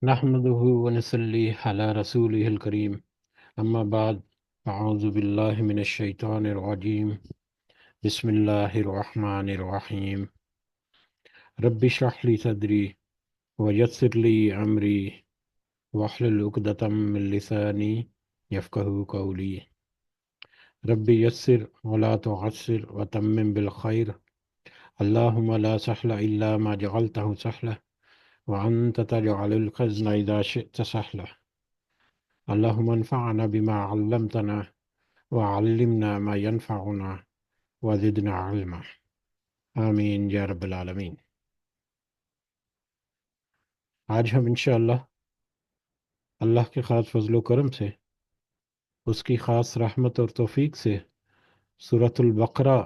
نحمده ونصلي على رسوله الكريم أما بعد أعوذ بالله من الشيطان الرجيم بسم الله الرحمن الرحيم رب اشرح لي صدري ويسر لي أمري واحلل عقدة من لساني يفقهوا قولي رب يسر ولا تعسر وتمم بالخير اللهم لا سهل إلا ما جعلته سهلا وأنت تجعل الحزن إذا شئت سهلا اللهم انفعنا بما علمتنا وعلمنا ما ينفعنا وزدنا علما آمین یا رب العالمین۔ آج ہم انشاءاللہ اللہ کے خاص فضل و کرم سے، اس کی خاص رحمت اور توفیق سے سورۃ البقرہ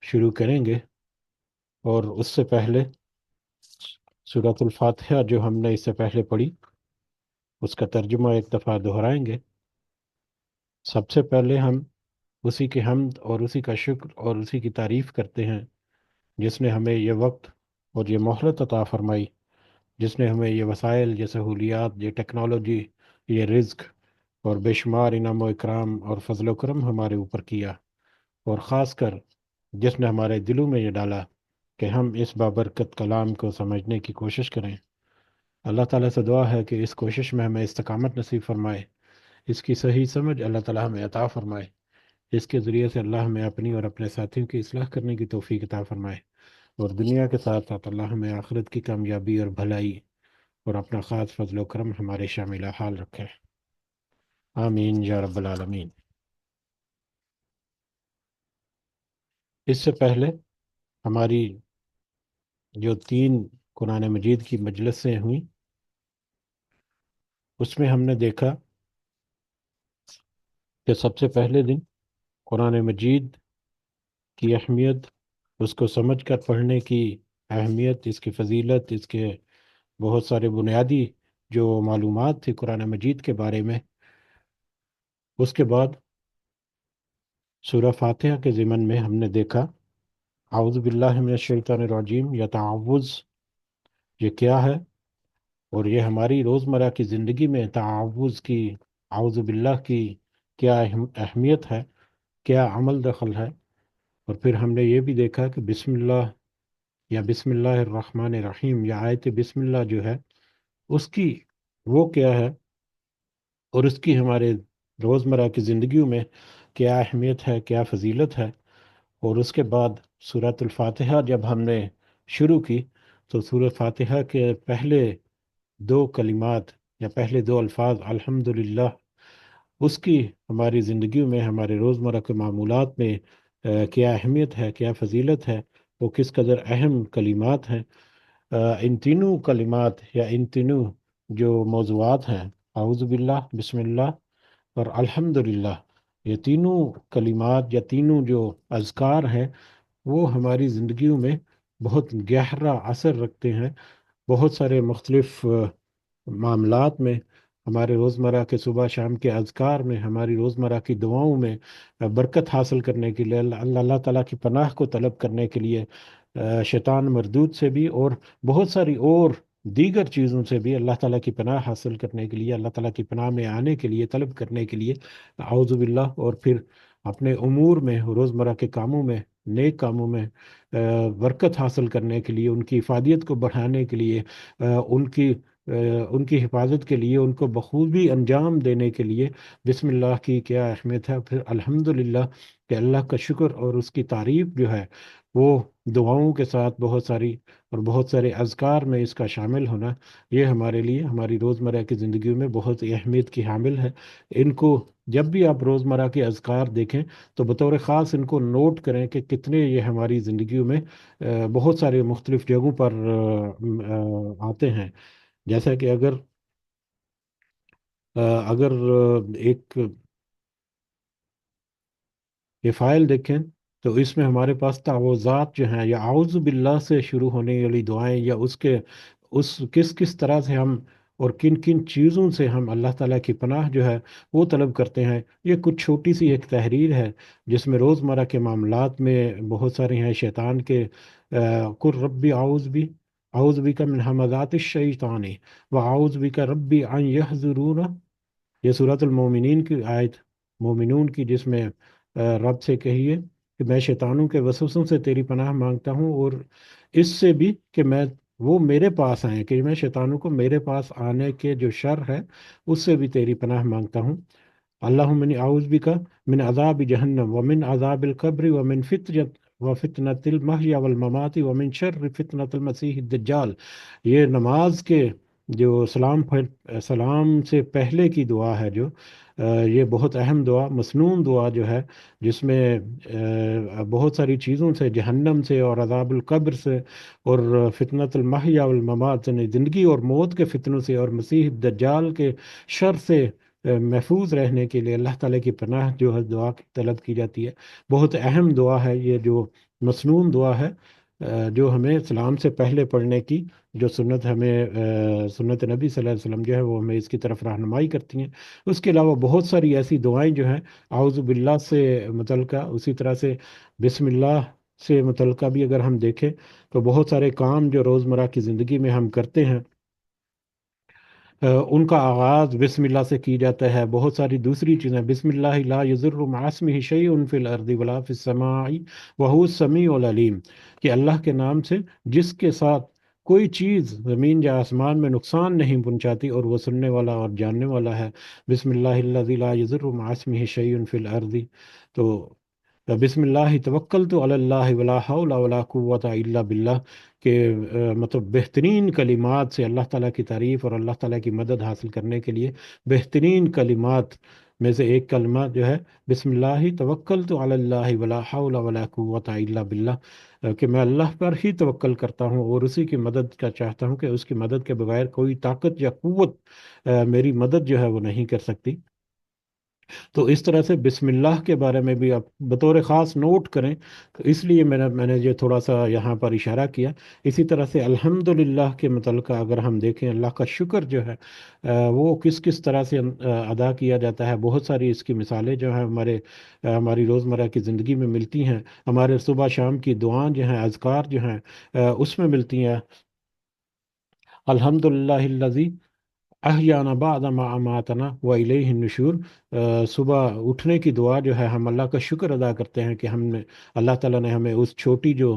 شروع کریں گے، اور اس سے پہلے سورۃ الفاتحہ جو ہم نے اس سے پہلے پڑھی اس کا ترجمہ ایک دفعہ دہرائیں گے۔ سب سے پہلے ہم اسی کی حمد اور اسی کا شکر اور اسی کی تعریف کرتے ہیں جس نے ہمیں یہ وقت اور یہ مہلت عطا فرمائی، جس نے ہمیں یہ وسائل، یہ سہولیات، یہ ٹیکنالوجی، یہ رزق اور بے شمار انعام و اکرام اور فضل و کرم ہمارے اوپر کیا، اور خاص کر جس نے ہمارے دلوں میں یہ ڈالا کہ ہم اس بابرکت کلام کو سمجھنے کی کوشش کریں۔ اللہ تعالیٰ سے دعا ہے کہ اس کوشش میں ہمیں استقامت نصیب فرمائے، اس کی صحیح سمجھ اللہ تعالیٰ ہمیں عطا فرمائے، اس کے ذریعے سے اللہ ہمیں اپنی اور اپنے ساتھیوں کی اصلاح کرنے کی توفیق عطا فرمائے، اور دنیا کے ساتھ ساتھ اللہ ہمیں آخرت کی کامیابی اور بھلائی اور اپنا خاص فضل و کرم ہمارے شامل حال رکھے۔ آمین یا رب العالمین۔ اس سے پہلے ہماری جو 3 قرآن مجید کی مجلسیں ہوئیں، اس میں ہم نے دیکھا کہ سب سے پہلے دن قرآن مجید کی اہمیت، اس کو سمجھ کر پڑھنے کی اہمیت، اس کی فضیلت، اس کے بہت سارے بنیادی جو معلومات تھی قرآن مجید کے بارے میں۔ اس کے بعد سورہ فاتحہ کے ضمن میں ہم نے دیکھا اعوذ باللہ من الشیطان الرجیم یا تعوذ یہ کیا ہے، اور یہ ہماری روزمرہ کی زندگی میں تعوذ کی، اعوذ باللہ کی کیا اہمیت ہے، کیا عمل دخل ہے۔ اور پھر ہم نے یہ بھی دیکھا کہ بسم اللہ یا بسم اللہ الرحمن الرحیم یا آیت بسم اللہ جو ہے اس کی وہ کیا ہے، اور اس کی ہمارے روزمرہ کی زندگیوں میں کیا اہمیت ہے، کیا فضیلت ہے۔ اور اس کے بعد سورۃ الفاتحہ جب ہم نے شروع کی تو سورۃ فاتحہ کے پہلے 2 کلمات یا پہلے 2 الفاظ الحمدللہ، اس کی ہماری زندگیوں میں، ہمارے روزمرہ کے معمولات میں کیا اہمیت ہے، کیا فضیلت ہے، وہ کس قدر اہم کلمات ہیں۔ ان تینوں کلمات یا ان تینوں جو موضوعات ہیں، اعوذ باللہ، بسم اللہ اور الحمدللہ، یہ تینوں کلمات یا تینوں جو اذکار ہیں وہ ہماری زندگیوں میں بہت گہرا اثر رکھتے ہیں، بہت سارے مختلف معاملات میں، ہمارے روزمرہ کے صبح شام کے اذکار میں، ہماری روزمرہ کی دعاؤں میں برکت حاصل کرنے کے لیے، اللہ تعالیٰ کی پناہ کو طلب کرنے کے لیے، شیطان مردود سے بھی اور بہت ساری اور دیگر چیزوں سے بھی اللہ تعالیٰ کی پناہ حاصل کرنے کے لیے، اللہ تعالیٰ کی پناہ میں آنے کے لیے، طلب کرنے کے لیے اعوذ باللہ، اور پھر اپنے امور میں، روزمرہ کے کاموں میں، نیک کاموں میں برکت حاصل کرنے کے لیے، ان کی افادیت کو بڑھانے کے لیے، ان کی حفاظت کے لیے، ان کو بخوبی انجام دینے کے لیے بسم اللہ کی کیا اہمیت ہے۔ پھر الحمدللہ کہ اللہ کا شکر اور اس کی تعریف جو ہے وہ دعاؤں کے ساتھ بہت ساری اور بہت سارے اذکار میں اس کا شامل ہونا، یہ ہمارے لیے ہماری روزمرہ کی زندگیوں میں بہت ہی اہمیت کی حامل ہے۔ ان کو جب بھی آپ روزمرہ کے اذکار دیکھیں تو بطور خاص ان کو نوٹ کریں کہ کتنے یہ ہماری زندگیوں میں بہت سارے مختلف جگہوں پر آتے ہیں۔ جیسا کہ اگر ایک یہ فائل دیکھیں تو اس میں ہمارے پاس تعوذات جو ہیں یا اعوذ باللہ سے شروع ہونے والی دعائیں، یا اس کس طرح سے ہم اور کن کن چیزوں سے ہم اللہ تعالیٰ کی پناہ جو ہے وہ طلب کرتے ہیں، یہ کچھ چھوٹی سی ایک تحریر ہے جس میں روزمرہ کے معاملات میں بہت سارے ہیں شیطان کے قل ربی اعوذ بک من ہمزات الشیطان و اعوذ بک ربی ان یحضرون، یہ سورۃ المومنین کی آیت، مومنون کی، جس میں رب سے کہیے کہ میں شیطانوں کے وسوسوں سے تیری پناہ مانگتا ہوں، اور اس سے بھی کہ وہ میرے پاس آئیں، کہ میں شیطانوں کو میرے پاس آنے کے جو شر ہے اس سے بھی تیری پناہ مانگتا ہوں۔ اللہم انی اعوذ بک من عذاب جہنم ومن عذاب القبر ومن فتنة المحیا والممات ومن شر فتنة المسیح الدجال۔ یہ نماز کے جو سلام سے پہلے کی دعا ہے، جو یہ بہت اہم دعا، مسنون دعا جو ہے، جس میں بہت ساری چیزوں سے، جہنم سے اور عذاب القبر سے اور فتنۃ المحیا والممات، یعنی زندگی اور موت کے فتنوں سے اور مسیح دجال کے شر سے محفوظ رہنے کے لیے اللہ تعالیٰ کی پناہ جو ہے دعا طلب کی جاتی ہے۔ بہت اہم دعا ہے یہ، جو مسنون دعا ہے، جو ہمیں سلام سے پہلے پڑھنے کی جو سنت ہمیں سنت نبی صلی اللہ علیہ وسلم جو ہے وہ ہمیں اس کی طرف رہنمائی کرتی ہیں۔ اس کے علاوہ بہت ساری ایسی دعائیں جو ہیں اعوذ باللہ سے متعلقہ، اسی طرح سے بسم اللہ سے متعلقہ بھی اگر ہم دیکھیں تو بہت سارے کام جو روزمرہ کی زندگی میں ہم کرتے ہیں ان کا آغاز بسم اللہ سے کی جاتا ہے۔ بہت ساری دوسری چیزیں، بسم اللہ لا یضر مع اسمہ شیء فی الارض ولا فی السماء وہو السمیع العلیم، کہ اللہ کے نام سے جس کے ساتھ کوئی چیز زمین یا آسمان میں نقصان نہیں پہنچاتی، اور وہ سننے والا اور جاننے والا ہے۔ بسم اللہ الذی لا یضر مع اسمہ شیء فی الارض، تو بسم اللہ توکلت علی اللہ ولا حول ولا قوت الا باللہ، کہ مطلب بہترین کلمات سے اللہ تعالیٰ کی تعریف اور اللہ تعالیٰ کی مدد حاصل کرنے کے لیے بہترین کلمات میں سے ایک کلمہ جو ہے بسم اللہ توکلت علی اللہ ولا حول ولا قوت الا باللہ، کہ میں اللہ پر ہی توکل کرتا ہوں اور اسی کی مدد کا چاہتا ہوں، کہ اس کی مدد کے بغیر کوئی طاقت یا قوت میری مدد جو ہے وہ نہیں کر سکتی۔ تو اس طرح سے بسم اللہ کے بارے میں بھی آپ بطور خاص نوٹ کریں، تو اس لیے میں نے یہ تھوڑا سا یہاں پر اشارہ کیا۔ اسی طرح سے الحمدللہ کے متعلقہ اگر ہم دیکھیں، اللہ کا شکر جو ہے وہ کس کس طرح سے ادا کیا جاتا ہے، بہت ساری اس کی مثالیں جو ہیں ہماری روزمرہ کی زندگی میں ملتی ہیں، ہمارے صبح شام کی دعائیں جو ہیں، اذکار جو ہیں اس میں ملتی ہیں۔ الحمدللہ الذی احیانا بعد ما اماتنا و الیہ النشور، صبح اٹھنے کی دعا جو ہے، ہم اللہ کا شکر ادا کرتے ہیں کہ اللہ تعالیٰ نے ہمیں اس چھوٹی جو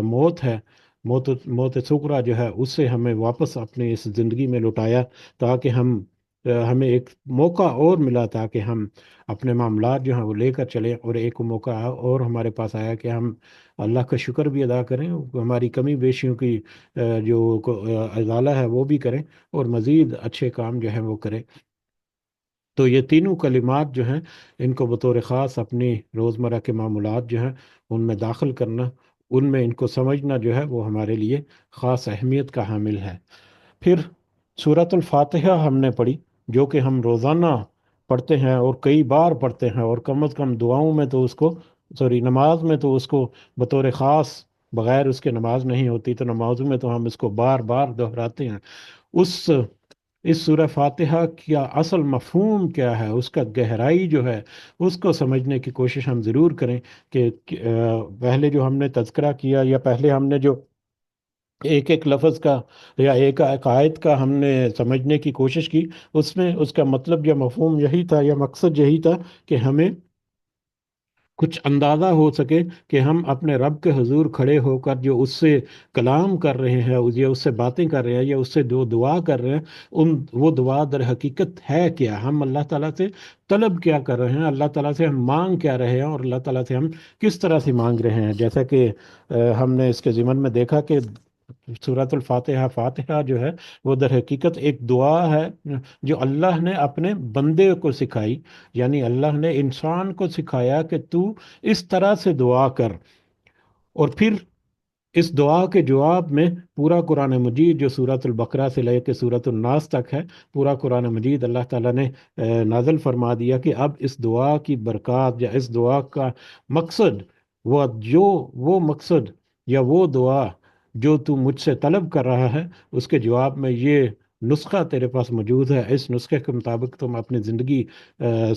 موت ہے، موت سکرا جو ہے، اس سے ہمیں واپس اپنے اس زندگی میں لوٹایا، تاکہ ہمیں ایک موقع اور ملا تاکہ ہم اپنے معاملات جو ہیں وہ لے کر چلیں، اور ایک موقع اور ہمارے پاس آیا کہ ہم اللہ کا شکر بھی ادا کریں، ہماری کمی بیشیوں کی جو ازالہ ہے وہ بھی کریں، اور مزید اچھے کام جو ہیں وہ کریں۔ تو یہ تینوں کلمات جو ہیں، ان کو بطور خاص اپنی روزمرہ کے معمولات جو ہیں ان میں داخل کرنا، ان میں ان کو سمجھنا جو ہے وہ ہمارے لیے خاص اہمیت کا حامل ہے۔ پھر سورۃ الفاتحہ ہم نے پڑھی، جو کہ ہم روزانہ پڑھتے ہیں اور کئی بار پڑھتے ہیں، اور کم از کم دعاؤں میں تو اس کو، نماز میں تو اس کو بطور خاص، بغیر اس کے نماز نہیں ہوتی، تو نمازوں میں تو ہم اس کو بار بار دہراتے ہیں۔ اس اس سورہ فاتحہ کا اصل مفہوم کیا ہے، اس کا گہرائی جو ہے، اس کو سمجھنے کی کوشش ہم ضرور کریں، کہ پہلے جو ہم نے تذکرہ کیا، یا پہلے ہم نے جو ایک ایک لفظ کا یا ایک ایک آیت کا ہم نے سمجھنے کی کوشش کی، اس میں اس کا مطلب یا مفہوم یہی تھا، یا مقصد یہی تھا کہ ہمیں کچھ اندازہ ہو سکے کہ ہم اپنے رب کے حضور کھڑے ہو کر جو اس سے کلام کر رہے ہیں، یا اس سے باتیں کر رہے ہیں، یا اس سے جو دعا کر رہے ہیں، وہ دعا در حقیقت ہے کیا، ہم اللہ تعالیٰ سے طلب کیا کر رہے ہیں، اللہ تعالیٰ سے ہم مانگ کیا رہے ہیں، اور اللہ تعالیٰ سے ہم کس طرح سے مانگ رہے ہیں۔ جیسا کہ ہم نے اس کے ضمن میں دیکھا کہ سورۃ الفاتحہ، فاتحہ جو ہے وہ در حقیقت ایک دعا ہے جو اللہ نے اپنے بندے کو سکھائی، یعنی اللہ نے انسان کو سکھایا کہ تو اس طرح سے دعا کر، اور پھر اس دعا کے جواب میں پورا قرآن مجید جو سورۃ البقرہ سے لے کے سورۃ الناس تک ہے، پورا قرآن مجید اللہ تعالیٰ نے نازل فرما دیا کہ اب اس دعا کی برکات یا اس دعا کا مقصد، وہ مقصد یا وہ دعا جو تو مجھ سے طلب کر رہا ہے، اس کے جواب میں یہ نسخہ تیرے پاس موجود ہے، اس نسخے کے مطابق تم اپنی زندگی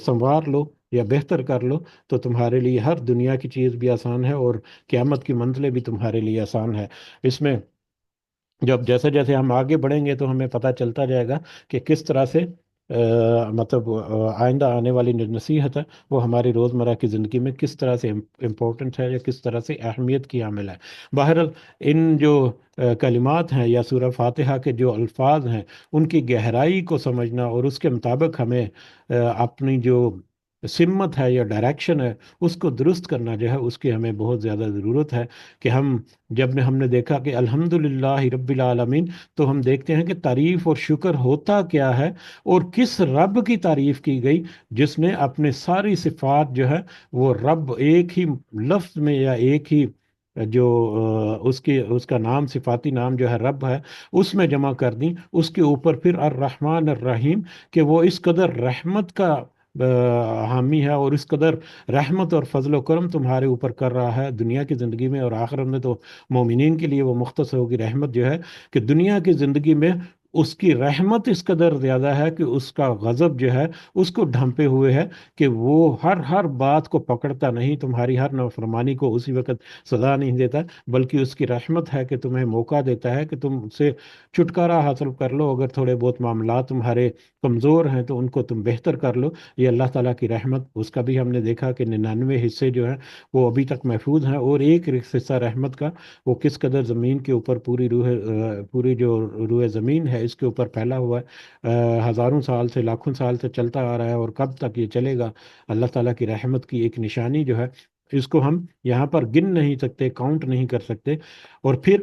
سنوار لو یا بہتر کر لو، تو تمہارے لیے ہر دنیا کی چیز بھی آسان ہے، اور قیامت کی منزلیں بھی تمہارے لیے آسان ہے۔ اس میں جب جیسے جیسے ہم آگے بڑھیں گے تو ہمیں پتہ چلتا جائے گا کہ کس طرح سے مطلب آئندہ آنے والی جو نصیحت ہے وہ ہماری روزمرہ کی زندگی میں کس طرح سے امپورٹنٹ ہے یا کس طرح سے اہمیت کی حامل ہے۔ بہرحال ان جو کلمات ہیں یا سورہ فاتحہ کے جو الفاظ ہیں ان کی گہرائی کو سمجھنا اور اس کے مطابق ہمیں اپنی جو سمت ہے یا ڈائریکشن ہے اس کو درست کرنا جو ہے اس کی ہمیں بہت زیادہ ضرورت ہے کہ ہم نے دیکھا کہ الحمدللہ رب العالمین، تو ہم دیکھتے ہیں کہ تعریف اور شکر ہوتا کیا ہے اور کس رب کی تعریف کی گئی جس نے اپنے ساری صفات جو ہے وہ رب ایک ہی لفظ میں یا ایک ہی جو اس کا نام صفاتی نام جو ہے رب ہے اس میں جمع کر دیں، اس کے اوپر پھر الرحمن الرحیم کہ وہ اس قدر رحمت کا حامی ہے اور اس قدر رحمت اور فضل و کرم تمہارے اوپر کر رہا ہے دنیا کی زندگی میں اور آخرت میں، تو مومنین کے لیے وہ مختص ہوگی رحمت جو ہے کہ دنیا کی زندگی میں اس کی رحمت اس قدر زیادہ ہے کہ اس کا غضب جو ہے اس کو ڈھانپے ہوئے ہے کہ وہ ہر بات کو پکڑتا نہیں، تمہاری ہر نافرمانی کو اسی وقت سزا نہیں دیتا، بلکہ اس کی رحمت ہے کہ تمہیں موقع دیتا ہے کہ تم سے چھٹکارا حاصل کر لو، اگر تھوڑے بہت معاملات تمہارے کمزور ہیں تو ان کو تم بہتر کر لو۔ یہ اللہ تعالیٰ کی رحمت، اس کا بھی ہم نے دیکھا کہ 99 حصے جو ہیں وہ ابھی تک محفوظ ہیں، اور ایک حصہ رحمت کا وہ کس قدر زمین کے اوپر پوری جو روح زمین ہے اس کے اوپر پھیلا ہوا ہے، ہزاروں سال سے لاکھوں سال سے چلتا آ رہا ہے، اور کب تک یہ چلے گا۔ اللہ تعالیٰ کی رحمت کی ایک نشانی جو ہے اس کو ہم یہاں پر گن نہیں سکتے، کاؤنٹ نہیں کر سکتے۔ اور پھر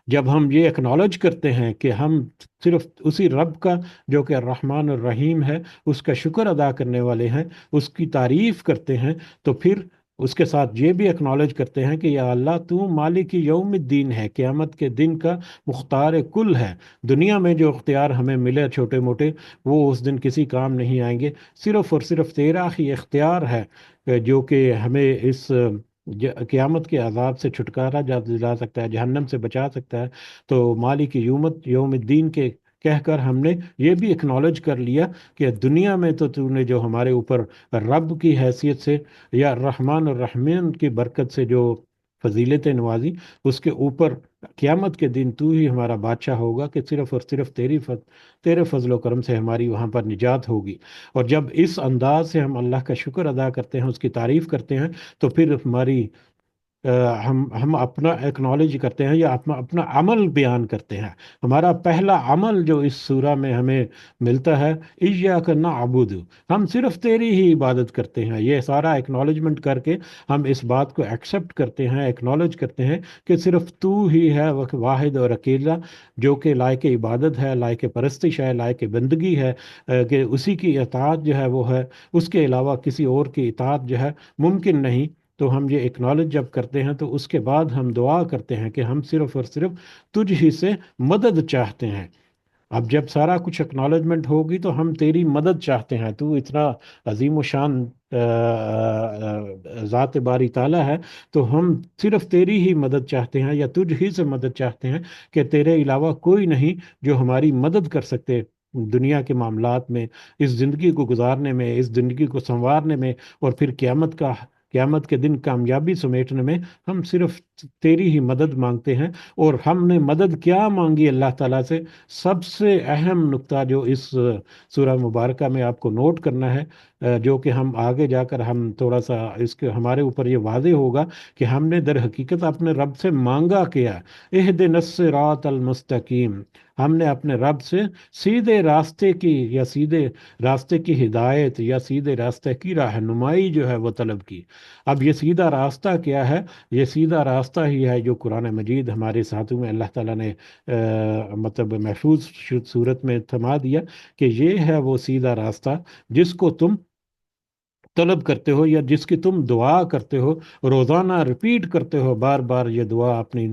جب ہم یہ اکنالج کرتے ہیں کہ ہم صرف اسی رب کا جو کہ الرحمن الرحیم ہے اس کا شکر ادا کرنے والے ہیں، اس کی تعریف کرتے ہیں، تو پھر اس کے ساتھ یہ بھی اکنالج کرتے ہیں کہ یا اللہ تو مالک یوم الدین ہے، قیامت کے دن کا مختار کل ہے۔ دنیا میں جو اختیار ہمیں ملے چھوٹے موٹے وہ اس دن کسی کام نہیں آئیں گے، صرف اور صرف تیرا ہی اختیار ہے جو کہ ہمیں اس قیامت کے عذاب سے چھٹکارا دلا سکتا ہے، جہنم سے بچا سکتا ہے۔ تو مالک یوم الدین کے کہہ کر ہم نے یہ بھی اکنالج کر لیا کہ دنیا میں تو نے جو ہمارے اوپر رب کی حیثیت سے یا الرحمن الرحمن کی برکت سے جو فضیلتیں نوازی، اس کے اوپر قیامت کے دن تو ہی ہمارا بادشاہ ہوگا کہ صرف اور صرف تیرے فضل و کرم سے ہماری وہاں پر نجات ہوگی۔ اور جب اس انداز سے ہم اللہ کا شکر ادا کرتے ہیں، اس کی تعریف کرتے ہیں، تو پھر ہم اپنا ایکنالج کرتے ہیں یا اپنا عمل بیان کرتے ہیں۔ ہمارا پہلا عمل جو اس سورہ میں ہمیں ملتا ہے، ایاک نعبد، ہم صرف تیری ہی عبادت کرتے ہیں۔ یہ سارا ایکنالجمنٹ کر کے ہم اس بات کو ایکسیپٹ کرتے ہیں، ایکنالج کرتے ہیں کہ صرف تو ہی ہے واحد اور اکیلا جو کہ لائق عبادت ہے، لائق پرستش ہے، لائق بندگی ہے، کہ اسی کی اطاعت جو ہے وہ ہے، اس کے علاوہ کسی اور کی اطاعت جو ہے ممکن نہیں۔ تو ہم یہ اکنالج جب کرتے ہیں تو اس کے بعد ہم دعا کرتے ہیں کہ ہم صرف اور صرف تجھ ہی سے مدد چاہتے ہیں۔ اب جب سارا کچھ اکنالجمنٹ ہوگی تو ہم تیری مدد چاہتے ہیں، تو اتنا عظیم و شان ذات باری تعالیٰ ہے، تو ہم صرف تیری ہی مدد چاہتے ہیں یا تجھ ہی سے مدد چاہتے ہیں کہ تیرے علاوہ کوئی نہیں جو ہماری مدد کر سکتے دنیا کے معاملات میں، اس زندگی کو گزارنے میں، اس زندگی کو سنوارنے میں، اور پھر قیامت کے دن کامیابی سمیٹنے میں ہم صرف تیری ہی مدد مانگتے ہیں۔ اور ہم نے مدد کیا مانگی اللہ تعالیٰ سے؟ سب سے اہم نقطہ جو اس سورہ مبارکہ میں آپ کو نوٹ کرنا ہے، جو کہ ہم آگے جا کر ہم تھوڑا سا اس کے ہمارے اوپر یہ واضح ہوگا کہ ہم نے در حقیقت اپنے رب سے مانگا کیا۔ اہدنا الصراط المستقیم، ہم نے اپنے رب سے سیدھے راستے کی یا سیدھے راستے کی ہدایت یا سیدھے راستے کی رہنمائی جو ہے وہ طلب کی۔ اب یہ سیدھا راستہ کیا ہے؟ یہ سیدھا راستہ ہی ہے جو قرآن مجید ہمارے ساتھوں میں اللہ تعالیٰ نے مطلب محفوظ صورت میں تھما دیا کہ یہ ہے وہ سیدھا راستہ جس کو تم طلب کرتے ہو یا جس کی تم دعا کرتے ہو، روزانہ ریپیٹ کرتے ہو بار بار یہ دعا اپنی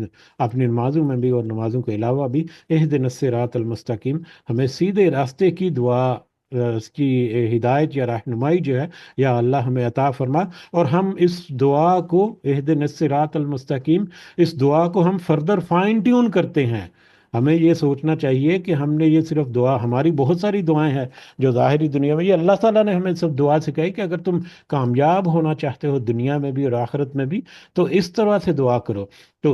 نمازوں میں بھی اور نمازوں کے علاوہ بھی، اہدنا الصراط المستقیم، ہمیں سیدھے راستے کی دعا اس کی ہدایت یا رہنمائی جو ہے یا اللہ ہمیں عطا فرما۔ اور ہم اس دعا کو اہدنا الصراط المستقیم، اس دعا کو ہم فردر فائن ٹیون کرتے ہیں۔ ہمیں یہ سوچنا چاہیے کہ ہم نے یہ صرف دعا، ہماری بہت ساری دعائیں ہیں جو ظاہری دنیا میں، یہ اللہ تعالیٰ نے ہمیں سب دعا سکھائی کہ اگر تم کامیاب ہونا چاہتے ہو دنیا میں بھی اور آخرت میں بھی تو اس طرح سے دعا کرو۔ تو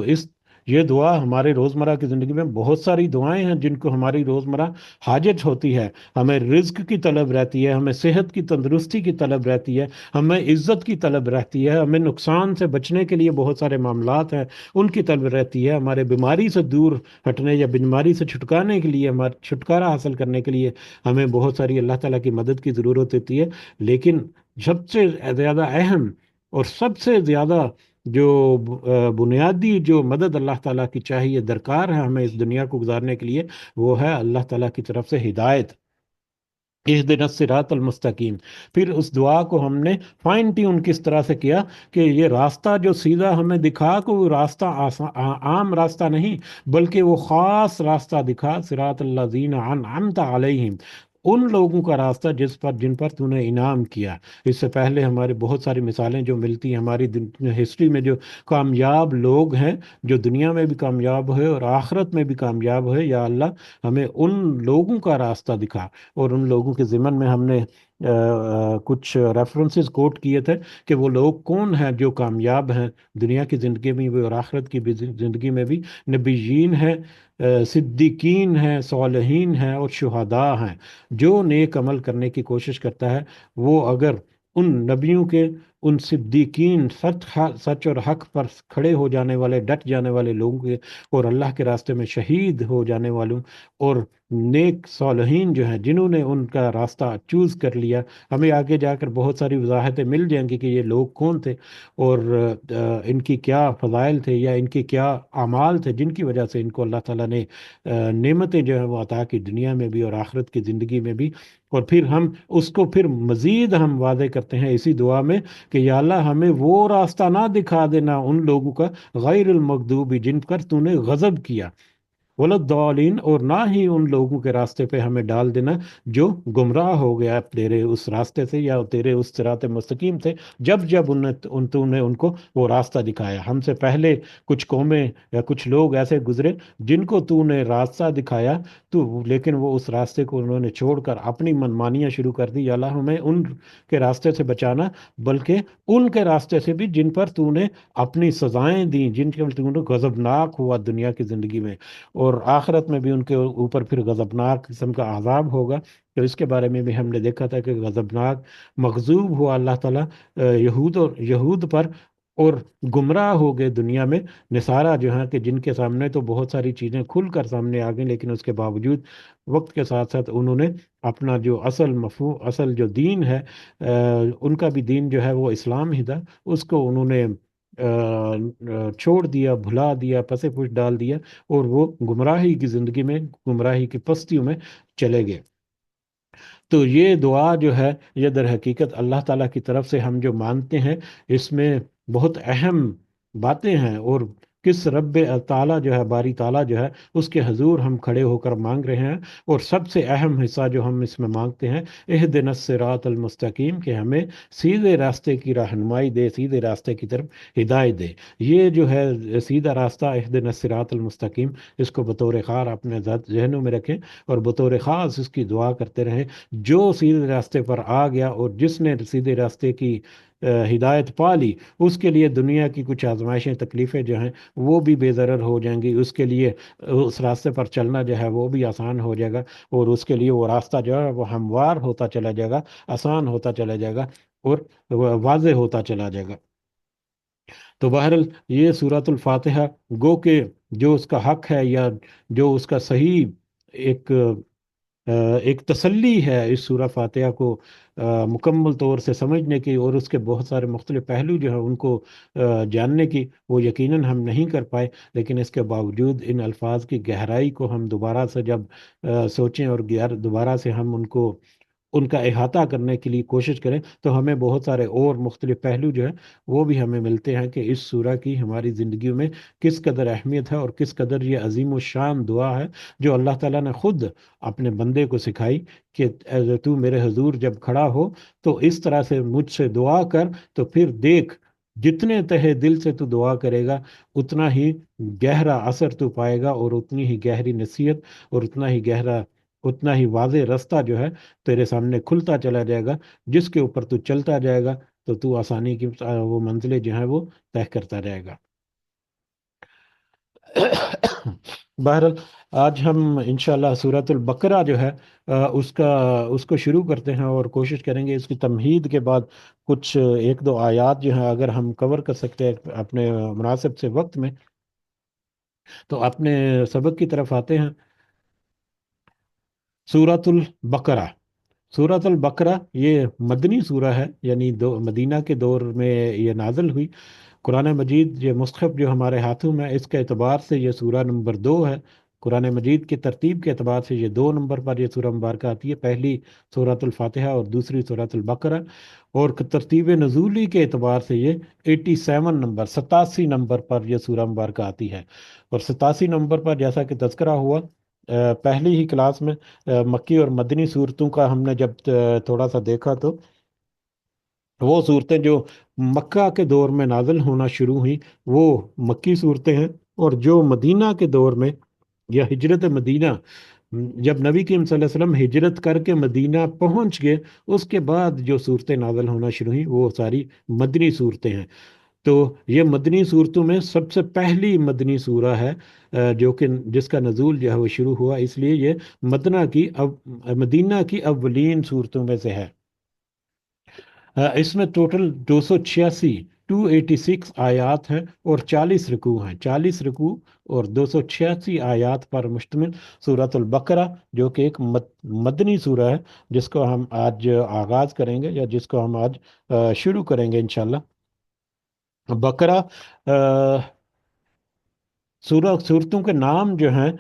یہ دعا ہمارے روزمرہ کی زندگی میں بہت ساری دعائیں ہیں جن کو ہماری روزمرہ حاجت ہوتی ہے. ہمیں رزق کی طلب رہتی ہے، ہمیں صحت کی تندرستی کی طلب رہتی ہے، ہمیں عزت کی طلب رہتی ہے، ہمیں نقصان سے بچنے کے لیے بہت سارے معاملات ہیں ان کی طلب رہتی ہے، ہمارے بیماری سے دور ہٹنے یا بیماری سے چھٹکانے کے لیے، ہمارا چھٹکارا حاصل کرنے کے لیے ہمیں بہت ساری اللہ تعالیٰ کی مدد کی ضرورت ہوتی ہے. لیکن سب سے زیادہ اہم اور سب سے زیادہ جو بنیادی جو مدد اللہ تعالیٰ کی چاہیے، درکار ہے ہمیں اس دنیا کو گزارنے کے لیے، وہ ہے اللہ تعالیٰ کی طرف سے ہدایت. اہدنا الصراط المستقیم. پھر اس دعا کو ہم نے فائن ٹیون کس طرح سے کیا کہ یہ راستہ جو سیدھا ہمیں دکھا کہ وہ راستہ عام راستہ نہیں، بلکہ وہ خاص راستہ دکھا، صراط الذین انعمت علیہم، ان لوگوں کا راستہ جن پر تو نے انعام کیا. اس سے پہلے ہمارے بہت ساری مثالیں جو ملتی ہیں ہماری ہسٹری میں، جو کامیاب لوگ ہیں، جو دنیا میں بھی کامیاب ہوئے اور آخرت میں بھی کامیاب ہوئے، یا اللہ ہمیں ان لوگوں کا راستہ دکھا. اور ان لوگوں کے ضمن میں ہم نے کچھ ریفرنسز کوٹ کیے تھے کہ وہ لوگ کون ہیں جو کامیاب ہیں دنیا کی زندگی میں بھی اور آخرت کی بھی زندگی میں بھی. نبیین ہیں، صدیقین ہیں، صالحین ہیں اور شہداء ہیں. جو نیک عمل کرنے کی کوشش کرتا ہے وہ اگر ان نبیوں کے، ان صدیقین، سچ اور حق پر کھڑے ہو جانے والے، ڈٹ جانے والے لوگوں کے، اور اللہ کے راستے میں شہید ہو جانے والوں، اور نیک صالحین جو ہیں جنہوں نے ان کا راستہ چوز کر لیا. ہمیں آگے جا کر بہت ساری وضاحتیں مل جائیں گی کہ یہ لوگ کون تھے اور ان کی کیا فضائل تھے یا ان کے کیا اعمال تھے جن کی وجہ سے ان کو اللہ تعالیٰ نے نعمتیں جو ہیں وہ عطا کی، دنیا میں بھی اور آخرت کی زندگی میں بھی. اور پھر ہم اس کو پھر مزید ہم واضح کرتے ہیں اسی دعا میں کہ یا اللہ ہمیں وہ راستہ نہ دکھا دینا ان لوگوں کا، غیر المغضوب، جن پر تو نے غضب کیا، ولدالین، اور نہ ہی ان لوگوں کے راستے پہ ہمیں ڈال دینا جو گمراہ ہو گیا تیرے اس راستے سے یا تیرے اس صراط مستقیم سے، جب جب تو نے ان کو وہ راستہ دکھایا. ہم سے پہلے کچھ قومیں یا کچھ لوگ ایسے گزرے جن کو تو نے راستہ دکھایا، لیکن وہ اس راستے کو انہوں نے چھوڑ کر اپنی منمانیاں شروع کر دی. یا اللہ ہمیں ان کے راستے سے بچانا، بلکہ ان کے راستے سے بھی جن پر تو نے اپنی سزائیں دیں، جن کے تو نے غضبناک ہوا دنیا کی زندگی میں، اور آخرت میں بھی ان کے اوپر پھر غضبناک قسم کا عذاب ہوگا. تو اس کے بارے میں بھی ہم نے دیکھا تھا کہ غضبناک مغضوب ہوا اللہ تعالیٰ یہود پر، اور گمراہ ہو گئے دنیا میں نصارہ جو ہیں کہ جن کے سامنے تو بہت ساری چیزیں کھل کر سامنے آ گئیں، لیکن اس کے باوجود وقت کے ساتھ ساتھ انہوں نے اپنا جو اصل مفہوم، اصل جو دین ہے، ان کا بھی دین جو ہے وہ اسلام ہی تھا، اس کو انہوں نے چھوڑ دیا، بھلا دیا، پس پش ڈال دیا، اور وہ گمراہی کی زندگی میں، گمراہی کی پستیوں میں چلے گئے. تو یہ دعا جو ہے یہ در حقیقت اللہ تعالیٰ کی طرف سے ہم جو مانتے ہیں، اس میں بہت اہم باتیں ہیں. اور کس رب تعالیٰ جو ہے، باری تعالیٰ جو ہے، اس کے حضور ہم کھڑے ہو کر مانگ رہے ہیں. اور سب سے اہم حصہ جو ہم اس میں مانگتے ہیں، اہدنا الصراط المستقیم، کہ ہمیں سیدھے راستے کی رہنمائی دے، سیدھے راستے کی طرف ہدایت دے. یہ جو ہے سیدھا راستہ اہدنا الصراط المستقیم، اس کو بطور خار اپنے ذہنوں میں رکھیں اور بطور خاص اس کی دعا کرتے رہیں. جو سیدھے راستے پر آ گیا اور جس نے سیدھے راستے کی ہدایت پا لی، اس کے لیے دنیا کی کچھ آزمائشیں، تکلیفیں جو ہیں وہ بھی بے ضرر ہو جائیں گی. اس کے لیے اس راستے پر چلنا جو ہے وہ بھی آسان ہو جائے گا، اور اس کے لیے وہ راستہ جو ہے وہ ہموار ہوتا چلا جائے گا، آسان ہوتا چلا جائے گا، اور واضح ہوتا چلا جائے گا. تو بہرحال یہ سورۃ الفاتحہ گو کہ جو اس کا حق ہے یا جو اس کا صحیح ایک ایک تسلی ہے اس سورہ فاتحہ کو مکمل طور سے سمجھنے کی، اور اس کے بہت سارے مختلف پہلو جو ہیں ان کو جاننے کی، وہ یقیناً ہم نہیں کر پائے. لیکن اس کے باوجود ان الفاظ کی گہرائی کو ہم دوبارہ سے جب سوچیں اور دوبارہ سے ہم ان کا احاطہ کرنے کے لیے کوشش کریں، تو ہمیں بہت سارے اور مختلف پہلو جو ہیں وہ بھی ہمیں ملتے ہیں کہ اس سورہ کی ہماری زندگیوں میں کس قدر اہمیت ہے، اور کس قدر یہ عظیم و شان دعا ہے جو اللہ تعالیٰ نے خود اپنے بندے کو سکھائی کہ تو میرے حضور جب کھڑا ہو تو اس طرح سے مجھ سے دعا کر، تو پھر دیکھ جتنے تہہ دل سے تو دعا کرے گا اتنا ہی گہرا اثر تو پائے گا، اور اتنی ہی گہری نصیحت، اور اتنا ہی واضح راستہ جو ہے تیرے سامنے کھلتا چلا جائے گا، جس کے اوپر تو چلتا جائے گا تو آسانی کی وہ منزلیں جو ہیں وہ طے کرتا جائے گا. بہرحال آج ہم انشاءاللہ سورۃ البقرہ جو ہے اس کو شروع کرتے ہیں، اور کوشش کریں گے اس کی تمہید کے بعد کچھ ایک دو آیات جو ہیں اگر ہم کور کر سکتے ہیں اپنے مناسب سے وقت میں، تو اپنے سبق کی طرف آتے ہیں۔ سورۃ البقرہ، سورۃ البقرہ یہ مدنی سورہ ہے، یعنی مدینہ کے دور میں یہ نازل ہوئی۔ قرآن مجید یہ مصحف جو ہمارے ہاتھوں میں ہے، اس کے اعتبار سے یہ سورہ نمبر 2 ہے۔ قرآن مجید کی ترتیب کے اعتبار سے یہ 2 نمبر پر یہ سورہ مبارکہ آتی ہے، پہلی سورۃ الفاتحہ اور دوسری سورۃ البقرہ۔ اور ترتیب نزولی کے اعتبار سے یہ 87 نمبر پر یہ سورہ مبارکہ آتی ہے۔ اور 87 نمبر پر جیسا کہ تذکرہ ہوا پہلی ہی کلاس میں، مکی اور مدنی صورتوں کا ہم نے جب تھوڑا سا دیکھا، تو وہ صورتیں جو مکہ کے دور میں نازل ہونا شروع ہوئیں وہ مکی صورتیں ہیں، اور جو مدینہ کے دور میں یا ہجرت مدینہ، جب نبی کریم صلی اللہ علیہ وسلم ہجرت کر کے مدینہ پہنچ گئے، اس کے بعد جو صورتیں نازل ہونا شروع ہوئیں وہ ساری مدنی صورتیں ہیں۔ تو یہ مدنی صورتوں میں سب سے پہلی مدنی سورہ ہے، جو کہ جس کا نزول جو ہے وہ شروع ہوا، اس لیے یہ مدینہ کی اولین صورتوں میں سے ہے۔ اس میں ٹوٹل 286 آیات ہیں اور 40 رکوع ہیں، 40 رکوع اور 286 آیات پر مشتمل سورۃ البقرہ، جو کہ ایک مدنی سورہ ہے، جس کو ہم آج آغاز کریں گے، یا جس کو ہم آج شروع کریں گے انشاءاللہ۔ بقرہ، صورتوں کے نام جو ہیں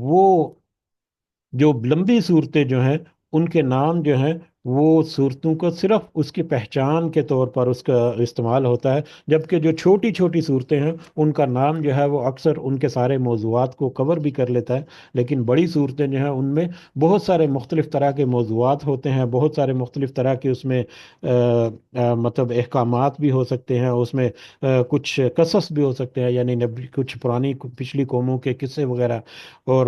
وہ جو لمبی صورتیں جو ہیں ان کے نام جو ہیں وہ صورتوں کو صرف اس کی پہچان کے طور پر اس کا استعمال ہوتا ہے، جبکہ جو چھوٹی چھوٹی صورتیں ہیں ان کا نام جو ہے وہ اکثر ان کے سارے موضوعات کو کور بھی کر لیتا ہے، لیکن بڑی صورتیں جو ہیں ان میں بہت سارے مختلف طرح کے موضوعات ہوتے ہیں، بہت سارے مختلف طرح کے اس میں مطلب احکامات بھی ہو سکتے ہیں، اس میں کچھ قصص بھی ہو سکتے ہیں، یعنی کچھ پرانی پچھلی قوموں کے قصے وغیرہ، اور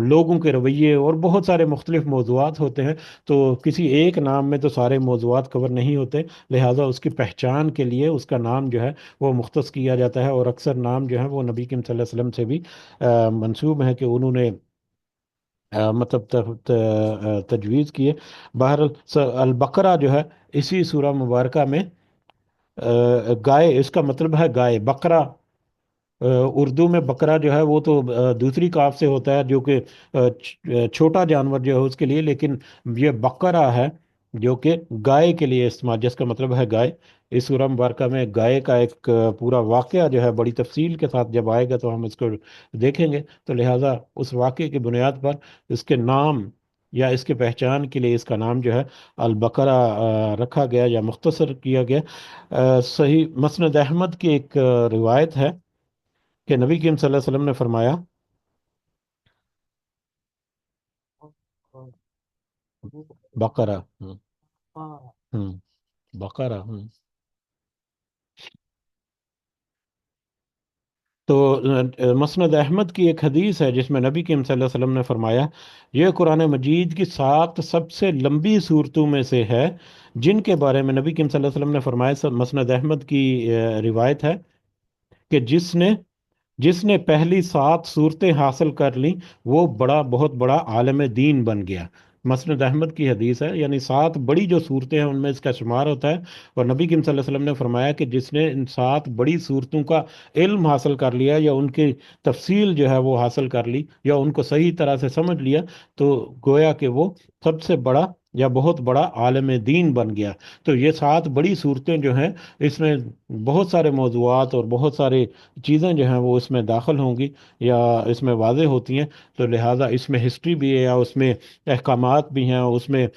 لوگوں کے رویے، اور بہت سارے مختلف موضوعات ہوتے ہیں۔ تو کسی ایک نام میں تو سارے موضوعات کور نہیں ہوتے، لہٰذا اس کی پہچان کے لیے اس کا نام جو ہے وہ مختص کیا جاتا ہے، اور اکثر نام جو ہے وہ نبی کریم صلی اللہ علیہ وسلم سے بھی منسوب ہے کہ انہوں نے مطلب تجویز کیے۔ بہرحال البقرہ جو ہے اسی سورہ مبارکہ میں گائے، اس کا مطلب ہے گائے، بقرہ۔ اردو میں بکرا جو ہے وہ تو دوسری کاف سے ہوتا ہے، جو کہ چھوٹا جانور جو ہے اس کے لیے، لیکن یہ بقرہ ہے جو کہ گائے کے لیے استعمال، جس کا مطلب ہے گائے۔ اس سورہ مبارکہ میں گائے کا ایک پورا واقعہ جو ہے بڑی تفصیل کے ساتھ جب آئے گا تو ہم اس کو دیکھیں گے، تو لہٰذا اس واقعے کی بنیاد پر اس کے نام یا اس کے پہچان کے لیے اس کا نام جو ہے البقرہ رکھا گیا یا مختصر کیا گیا۔ صحیح مسند احمد کی ایک روایت ہے کہ نبی کریم صلی اللہ علیہ وسلم نے فرمایا، بقرہ، ہم، بقرہ، تو مسند احمد کی ایک حدیث ہے جس میں نبی کریم صلی اللہ علیہ وسلم نے فرمایا، یہ قرآن مجید کی 7 سب سے لمبی صورتوں میں سے ہے، جن کے بارے میں نبی کریم صلی اللہ علیہ وسلم نے فرمایا، مسند احمد کی روایت ہے کہ جس نے پہلی 7 صورتیں حاصل کر لیں وہ بہت بڑا عالم دین بن گیا۔ مسند احمد کی حدیث ہے، یعنی 7 بڑی جو صورتیں ہیں ان میں اس کا شمار ہوتا ہے، اور نبی کریم صلی اللہ علیہ وسلم نے فرمایا کہ جس نے ان 7 بڑی صورتوں کا علم حاصل کر لیا، یا ان کی تفصیل جو ہے وہ حاصل کر لی، یا ان کو صحیح طرح سے سمجھ لیا، تو گویا کہ وہ سب سے بڑا یا بہت بڑا عالم دین بن گیا۔ تو یہ 7 بڑی صورتیں جو ہیں اس میں بہت سارے موضوعات اور بہت سارے چیزیں جو ہیں وہ اس میں داخل ہوں گی یا اس میں واضح ہوتی ہیں، تو لہٰذا اس میں ہسٹری بھی ہے، یا اس میں احکامات بھی ہیں، اس میں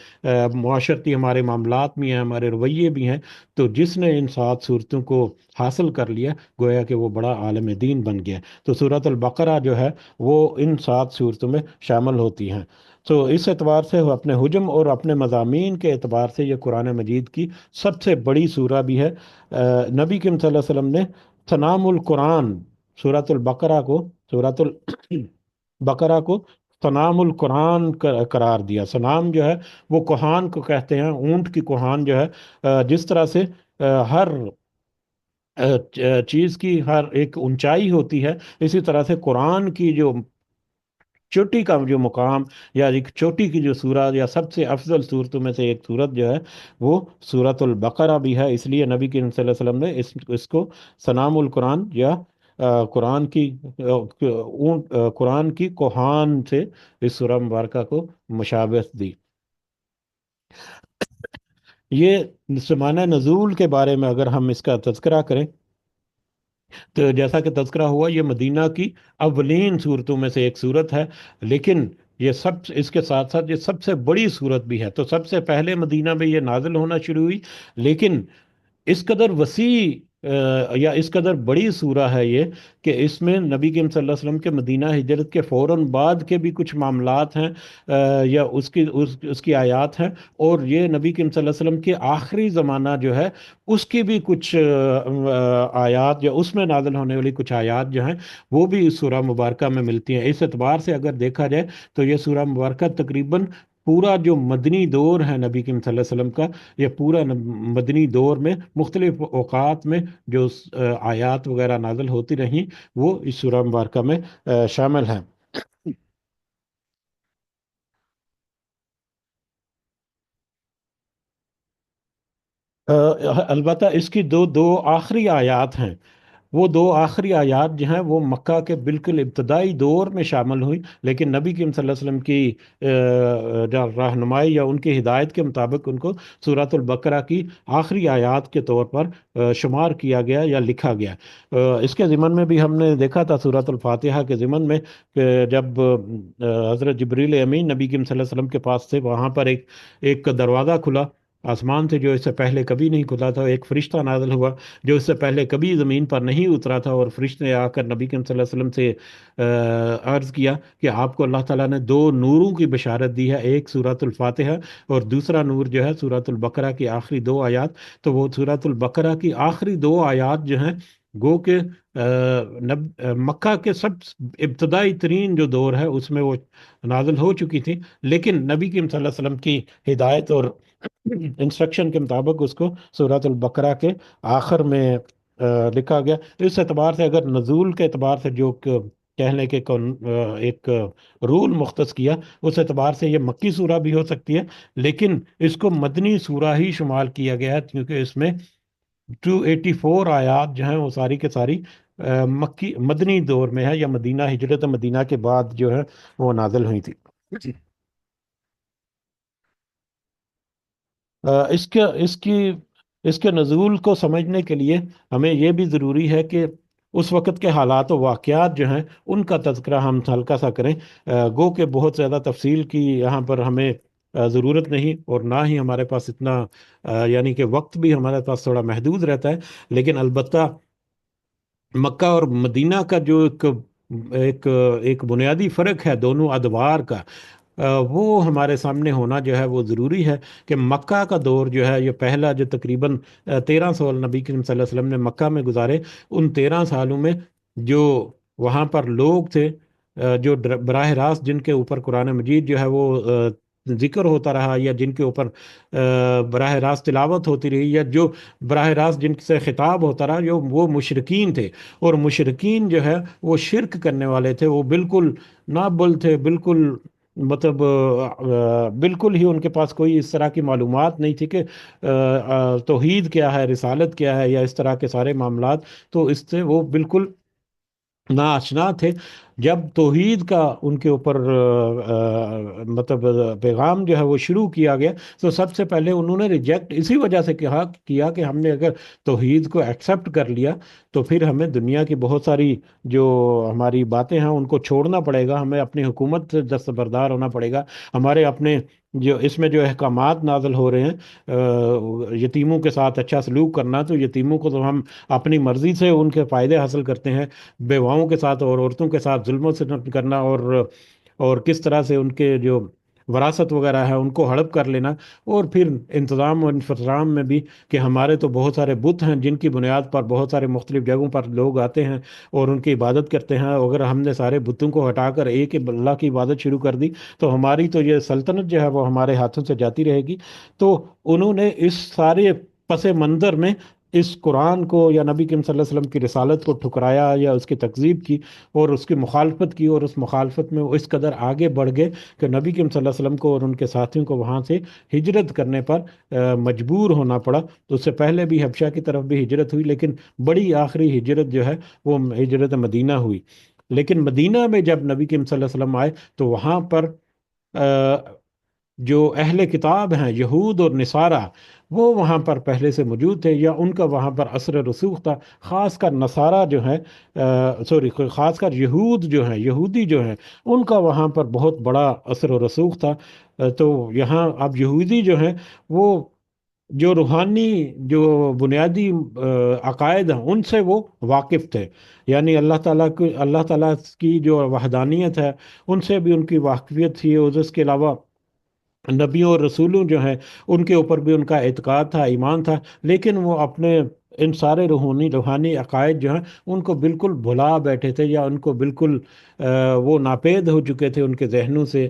معاشرتی ہمارے معاملات بھی ہیں، ہمارے رویے بھی ہیں۔ تو جس نے ان 7 صورتوں کو حاصل کر لیا گویا کہ وہ بڑا عالم دین بن گیا۔ تو سورۃ البقرہ جو ہے وہ ان 7 صورتوں میں شامل ہوتی ہیں۔ تو اس اعتبار سے وہ اپنے حجم اور اپنے مضامین کے اعتبار سے یہ قرآن مجید کی سب سے بڑی سورہ بھی ہے۔ نبی کریم صلی اللہ علیہ وسلم نے تنام القرآن، سورۃ البقرہ کو سورۃ البقرہ کو تنام القرآن قرار دیا۔ سنام جو ہے وہ کوہان کو کہتے ہیں، اونٹ کی کوہان جو ہے، جس طرح سے ہر چیز کی ہر ایک اونچائی ہوتی ہے، اسی طرح سے قرآن کی جو چوٹی کا جو مقام، یا ایک چوٹی کی جو سورت یا سب سے افضل صورتوں میں سے ایک صورت جو ہے وہ سورت البقرہ بھی ہے۔ اس لیے نبی کریم صلی اللہ علیہ وسلم نے اس کو سنام القرآن یا قرآن کی قرآن کی کوہان سے اس سورہ مبارکہ کو مشابہت دی۔ یہ زمانہ نزول کے بارے میں اگر ہم اس کا تذکرہ کریں تو جیسا کہ تذکرہ ہوا، یہ مدینہ کی اولین صورتوں میں سے ایک صورت ہے، لیکن یہ سب اس کے ساتھ ساتھ یہ سب سے بڑی صورت بھی ہے۔ تو سب سے پہلے مدینہ میں یہ نازل ہونا شروع ہوئی، لیکن اس قدر وسیع یا اس قدر بڑی سورہ ہے یہ کہ اس میں نبی کریم صلی اللہ علیہ وسلم کے مدینہ ہجرت کے فوراً بعد کے بھی کچھ معاملات ہیں، یا اس کی آیات ہیں، اور یہ نبی کریم صلی اللہ علیہ وسلم کے آخری زمانہ جو ہے اس کی بھی کچھ آیات، یا اس میں نازل ہونے والی کچھ آیات جو ہیں وہ بھی اس سورہ مبارکہ میں ملتی ہیں۔ اس اعتبار سے اگر دیکھا جائے تو یہ سورہ مبارکہ تقریباً پورا جو مدنی دور ہے نبی کریم صلی اللہ علیہ وسلم کا، یہ پورا مدنی دور میں مختلف اوقات میں جو آیات وغیرہ نازل ہوتی رہیں وہ اس سورہ مبارکہ میں شامل ہیں۔ البتہ اس کی دو آخری آیات ہیں، وہ دو آخری آیات جو ہیں وہ مکہ کے بالکل ابتدائی دور میں شامل ہوئی، لیکن نبی کریم صلی اللہ علیہ وسلم کی رہنمائی یا ان کی ہدایت کے مطابق ان کو سورۃ البقرہ کی آخری آیات کے طور پر شمار کیا گیا یا لکھا گیا۔ اس کے ضمن میں بھی ہم نے دیکھا تھا سورۃ الفاتحہ کے ضمن میں کہ جب حضرت جبریل امین نبی کریم صلی اللہ علیہ وسلم کے پاس سے وہاں پر ایک دروازہ کھلا آسمان سے، جو اس سے پہلے کبھی نہیں کھلا تھا، ایک فرشتہ نازل ہوا جو اس سے پہلے کبھی زمین پر نہیں اترا تھا، اور فرشتے نے آ کر نبی کریم صلی اللہ علیہ وسلم سے عرض کیا کہ آپ کو اللہ تعالیٰ نے دو نوروں کی بشارت دی ہے، ایک سورۃ الفاتحہ اور دوسرا نور جو ہے سورۃ البقرہ کی آخری دو آیات۔ تو وہ سورۃ البقرہ کی آخری دو آیات جو ہیں گو کہ مکہ کے سب ابتدائی ترین جو دور ہے اس میں وہ نازل ہو چکی تھی، لیکن نبی کریم صلی اللہ علیہ وسلم کی ہدایت اور انسٹرکشن کے مطابق اس کو سورۃ البقرہ کے آخر میں لکھا گیا۔ اس اعتبار سے اگر نزول کے اعتبار سے جو کہنے کے ایک رول مختص کیا، اس اعتبار سے یہ مکی سورہ بھی ہو سکتی ہے، لیکن اس کو مدنی سورہ ہی شمار کیا گیا ہے، کیونکہ اس میں 284 آیات جو ہیں وہ ساری کے ساری مکی مدنی دور میں ہے، یا مدینہ ہجرت مدینہ کے بعد جو ہے وہ نازل ہوئی تھی۔ اس کے اس کے نزول کو سمجھنے کے لیے ہمیں یہ بھی ضروری ہے کہ اس وقت کے حالات و واقعات جو ہیں ان کا تذکرہ ہم ہلکا سا کریں۔ گو کہ بہت زیادہ تفصیل کی یہاں پر ہمیں ضرورت نہیں، اور نہ ہی ہمارے پاس اتنا یعنی کہ وقت بھی ہمارے پاس تھوڑا محدود رہتا ہے، لیکن البتہ مکہ اور مدینہ کا جو ایک ایک بنیادی فرق ہے دونوں ادوار کا، وہ ہمارے سامنے ہونا جو ہے وہ ضروری ہے کہ مکہ کا دور جو ہے یہ پہلا جو تقریباً 13 سال نبی کریم صلی اللہ علیہ وسلم نے مکہ میں گزارے، ان 13 سالوں میں جو وہاں پر لوگ تھے جو براہ راست جن کے اوپر قرآن مجید جو ہے وہ ذکر ہوتا رہا، یا جن کے اوپر براہ راست تلاوت ہوتی رہی، یا جو براہ راست جن سے خطاب ہوتا رہا، جو وہ مشرکین تھے، اور مشرکین جو ہے وہ شرک کرنے والے تھے، وہ بالکل نابل تھے، بالکل مطلب بالکل ہی ان کے پاس کوئی اس طرح کی معلومات نہیں تھی کہ توحید کیا ہے، رسالت کیا ہے، یا اس طرح کے سارے معاملات، تو اس سے وہ بالکل ناآشنا تھے۔ جب توحید کا ان کے اوپر مطلب پیغام جو ہے وہ شروع کیا گیا، تو سب سے پہلے انہوں نے ریجیکٹ اسی وجہ سے کیا کہ ہم نے اگر توحید کو ایکسیپٹ کر لیا تو پھر ہمیں دنیا کی بہت ساری جو ہماری باتیں ہیں ان کو چھوڑنا پڑے گا، ہمیں اپنی حکومت سے دستبردار ہونا پڑے گا، ہمارے اپنے جو اس میں جو احکامات نازل ہو رہے ہیں یتیموں کے ساتھ اچھا سلوک کرنا، تو یتیموں کو تو ہم اپنی مرضی سے ان کے فائدے حاصل کرتے ہیں، بیواؤں کے ساتھ اور عورتوں کے ساتھ ظلم و ستم کرنا، اور کس طرح سے ان کے جو وراثت وغیرہ ہے ان کو ہڑپ کر لینا، اور پھر انتظام و انفظام میں بھی کہ ہمارے تو بہت سارے بت ہیں جن کی بنیاد پر بہت سارے مختلف جگہوں پر لوگ آتے ہیں اور ان کی عبادت کرتے ہیں، اگر ہم نے سارے بتوں کو ہٹا کر ایک اللہ کی عبادت شروع کر دی تو ہماری تو یہ سلطنت جو ہے وہ ہمارے ہاتھوں سے جاتی رہے گی۔ تو انہوں نے اس سارے پس منظر میں اس قرآن کو یا نبی کریم صلی اللہ علیہ وسلم کی رسالت کو ٹھکرایا یا اس کی تکذیب کی اور اس کی مخالفت کی، اور اس مخالفت میں وہ اس قدر آگے بڑھ گئے کہ نبی کریم صلی اللہ علیہ وسلم کو اور ان کے ساتھیوں کو وہاں سے ہجرت کرنے پر مجبور ہونا پڑا۔ تو اس سے پہلے بھی حبشہ کی طرف بھی ہجرت ہوئی، لیکن بڑی آخری ہجرت جو ہے وہ ہجرت مدینہ ہوئی۔ لیکن مدینہ میں جب نبی کریم صلی اللہ علیہ وسلم آئے تو وہاں پر جو اہل کتاب ہیں یہود اور نصارہ، وہ وہاں پر پہلے سے موجود تھے یا ان کا وہاں پر اثر رسوخ تھا۔ خاص کر نصارہ جو ہیں، خاص کر یہود جو ہیں، یہودی جو ہیں، ان کا وہاں پر بہت بڑا اثر و رسوخ تھا۔ تو یہاں اب یہودی جو ہیں وہ جو روحانی جو بنیادی عقائد ہیں ان سے وہ واقف تھے، یعنی اللہ تعالیٰ کی جو وحدانیت ہے ان سے بھی ان کی واقفیت تھی، اور اس کے علاوہ نبیوں اور رسولوں جو ہیں ان کے اوپر بھی ان کا اعتقاد تھا، ایمان تھا، لیکن وہ اپنے ان سارے روحانی عقائد جو ہیں ان کو بالکل بھلا بیٹھے تھے، یا ان کو بالکل وہ ناپید ہو چکے تھے ان کے ذہنوں سے،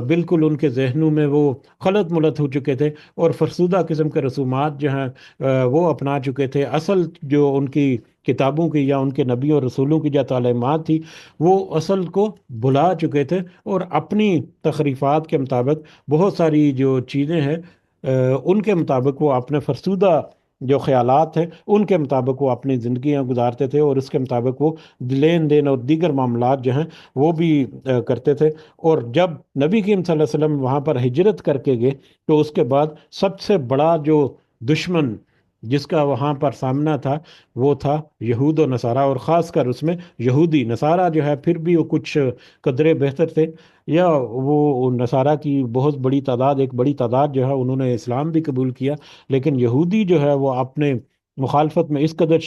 بالکل ان کے ذہنوں میں وہ خلط ملط ہو چکے تھے، اور فرسودہ قسم کے رسومات جو ہیں وہ اپنا چکے تھے۔ اصل جو ان کی کتابوں کی یا ان کے نبیوں اور رسولوں کی جو تعلیمات تھی وہ اصل کو بھلا چکے تھے، اور اپنی تخریفات کے مطابق بہت ساری جو چیزیں ہیں ان کے مطابق وہ اپنے فرسودہ جو خیالات ہیں ان کے مطابق وہ اپنی زندگیاں گزارتے تھے، اور اس کے مطابق وہ لین دین اور دیگر معاملات جو ہیں وہ بھی کرتے تھے۔ اور جب نبی کریم صلی اللہ علیہ وسلم وہاں پر ہجرت کر کے گئے تو اس کے بعد سب سے بڑا جو دشمن جس کا وہاں پر سامنا تھا وہ تھا یہود و نصارہ، اور خاص کر اس میں یہودی۔ نصارہ جو ہے پھر بھی وہ کچھ قدرے بہتر تھے، یا وہ نصارہ کی بہت بڑی تعداد، ایک بڑی تعداد جو ہے انہوں نے اسلام بھی قبول کیا، لیکن یہودی جو ہے وہ اپنے مخالفت میں اس قدر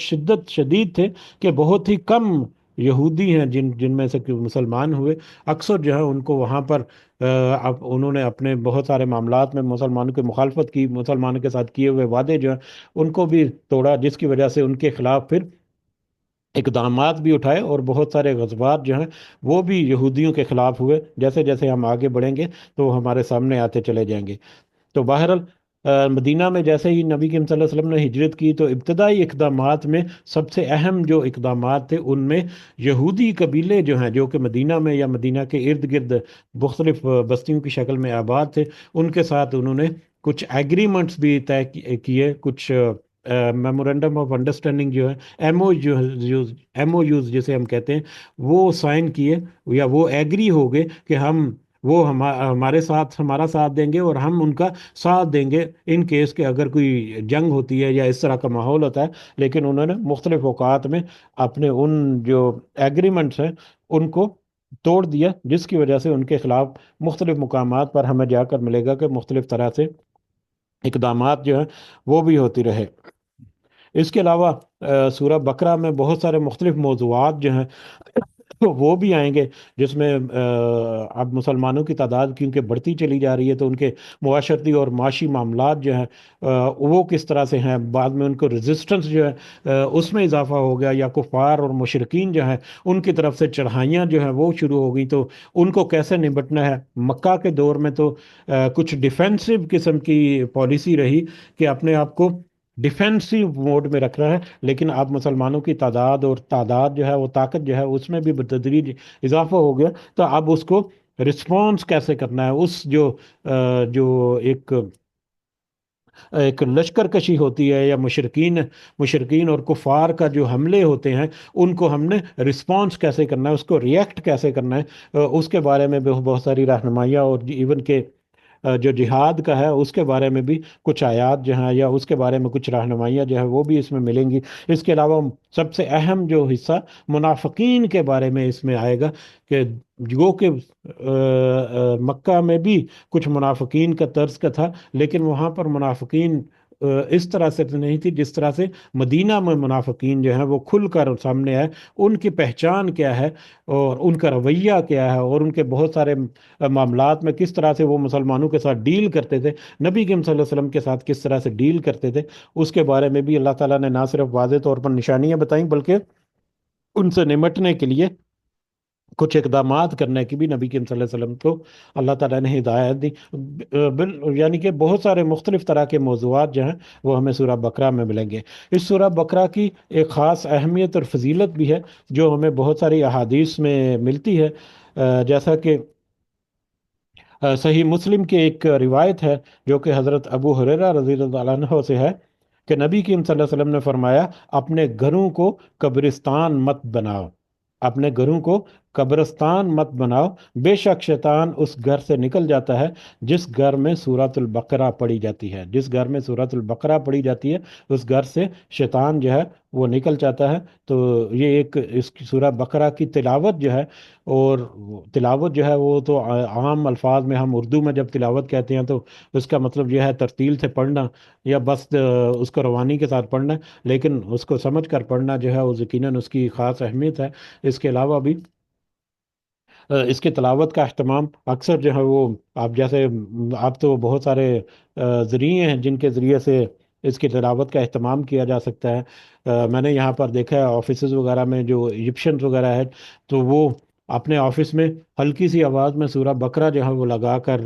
شدید تھے کہ بہت ہی کم یہودی ہیں جن میں سے کہ مسلمان ہوئے۔ اکثر جو ہے ان کو وہاں پر اب انہوں نے اپنے بہت سارے معاملات میں مسلمانوں کی مخالفت کی، مسلمانوں کے ساتھ کیے ہوئے وعدے جو ہیں ان کو بھی توڑا، جس کی وجہ سے ان کے خلاف پھر اقدامات بھی اٹھائے، اور بہت سارے غزوات جو ہیں وہ بھی یہودیوں کے خلاف ہوئے۔ جیسے جیسے ہم آگے بڑھیں گے تو وہ ہمارے سامنے آتے چلے جائیں گے۔ تو بہرحال مدینہ میں جیسے ہی نبی کریم صلی اللہ علیہ وسلم نے ہجرت کی تو ابتدائی اقدامات میں سب سے اہم جو اقدامات تھے ان میں یہودی قبیلے جو ہیں جو کہ مدینہ میں یا مدینہ کے ارد گرد مختلف بستیوں کی شکل میں آباد تھے، ان کے ساتھ انہوں نے کچھ ایگریمنٹس بھی طے کیے، کچھ میمورینڈم آف انڈرسٹینڈنگ جو ہے، ایم او یوز جسے ہم کہتے ہیں، وہ سائن کیے، یا وہ ایگری ہو گئے کہ وہ ہمارے ساتھ ہمارا ساتھ دیں گے اور ہم ان کا ساتھ دیں گے ان کیس کہ اگر کوئی جنگ ہوتی ہے یا اس طرح کا ماحول ہوتا ہے۔ لیکن انہوں نے مختلف اوقات میں اپنے ان جو ایگریمنٹس ہیں ان کو توڑ دیا، جس کی وجہ سے ان کے خلاف مختلف مقامات پر ہمیں جا کر ملے گا کہ مختلف طرح سے اقدامات جو ہیں وہ بھی ہوتی رہے۔ اس کے علاوہ سورہ بقرہ میں بہت سارے مختلف موضوعات جو ہیں وہ بھی آئیں گے، جس میں اب مسلمانوں کی تعداد کیونکہ بڑھتی چلی جا رہی ہے تو ان کے معاشرتی اور معاشی معاملات جو ہیں وہ کس طرح سے ہیں، بعد میں ان کو ریزسٹنس جو ہے اس میں اضافہ ہو گیا، یا کفار اور مشرقین جو ہیں ان کی طرف سے چڑھائیاں جو ہیں وہ شروع ہو گئی، تو ان کو کیسے نمٹنا ہے۔ مکہ کے دور میں تو کچھ ڈیفینسو قسم کی پالیسی رہی کہ اپنے آپ کو ڈیفینسو موڈ میں رکھنا ہے، لیکن اب مسلمانوں کی تعداد جو ہے وہ طاقت جو ہے اس میں بھی بتدریج اضافہ ہو گیا، تو اب اس کو رسپانس کیسے کرنا ہے، اس جو ایک لشکر کشی ہوتی ہے یا مشرقین اور کفار کا جو حملے ہوتے ہیں ان کو ہم نے رسپانس کیسے کرنا ہے، اس کو ریئیکٹ کیسے کرنا ہے، اس کے بارے میں بھی بہت ساری رہنمائیاں، اور ایون کہ جو جہاد کا ہے اس کے بارے میں بھی کچھ آیات جو ہیں یا اس کے بارے میں کچھ رہنمائیاں جو ہے وہ بھی اس میں ملیں گی۔ اس کے علاوہ سب سے اہم جو حصہ منافقین کے بارے میں اس میں آئے گا، کہ جو کہ مکہ میں بھی کچھ منافقین کا طرز کا تھا، لیکن وہاں پر منافقین اس طرح سے نہیں تھی جس طرح سے مدینہ میں منافقین جو ہیں وہ کھل کر سامنے آئے، ان کی پہچان کیا ہے اور ان کا رویہ کیا ہے، اور ان کے بہت سارے معاملات میں کس طرح سے وہ مسلمانوں کے ساتھ ڈیل کرتے تھے، نبی کریم صلی اللہ علیہ وسلم کے ساتھ کس طرح سے ڈیل کرتے تھے، اس کے بارے میں بھی اللہ تعالیٰ نے نہ صرف واضح طور پر نشانیاں بتائیں بلکہ ان سے نمٹنے کے لیے کچھ اقدامات کرنے کی بھی نبی کریم صلی اللہ علیہ وسلم کو اللہ تعالیٰ نے ہدایت دی۔ یعنی کہ بہت سارے مختلف طرح کے موضوعات جو ہیں وہ ہمیں سورہ بقرہ میں ملیں گے۔ اس سورہ بقرہ کی ایک خاص اہمیت اور فضیلت بھی ہے جو ہمیں بہت ساری احادیث میں ملتی ہے، جیسا کہ صحیح مسلم کی ایک روایت ہے جو کہ حضرت ابو ہریرہ رضی اللہ عنہ سے ہے کہ نبی کریم صلی اللہ علیہ وسلم نے فرمایا، اپنے گھروں کو قبرستان مت بناؤ، اپنے گھروں کو قبرستان مت بناؤ، بے شک شیطان اس گھر سے نکل جاتا ہے جس گھر میں سورۃ البقرہ پڑھی جاتی ہے، جس گھر میں سورۃ البقرہ پڑھی جاتی ہے اس گھر سے شیطان جو ہے وہ نکل جاتا ہے۔ تو یہ ایک اس کی سورہ بقرہ کی تلاوت جو ہے، اور تلاوت جو ہے وہ تو عام الفاظ میں ہم اردو میں جب تلاوت کہتے ہیں تو اس کا مطلب یہ ہے ترتیل سے پڑھنا یا بس اس کو روانی کے ساتھ پڑھنا، لیکن اس کو سمجھ کر پڑھنا جو ہے وہ یقیناً اس کی خاص اہمیت ہے۔ اس کے علاوہ بھی اس کی تلاوت کا اہتمام اکثر جو ہے وہ آپ جیسے آپ تو بہت سارے ذریعے ہیں جن کے ذریعے سے اس کی تلاوت کا اہتمام کیا جا سکتا ہے۔ میں نے یہاں پر دیکھا ہے آفیسز وغیرہ میں جو ایجپشنز وغیرہ ہے تو وہ اپنے آفس میں ہلکی سی آواز میں سورہ بقرہ جو ہے وہ لگا کر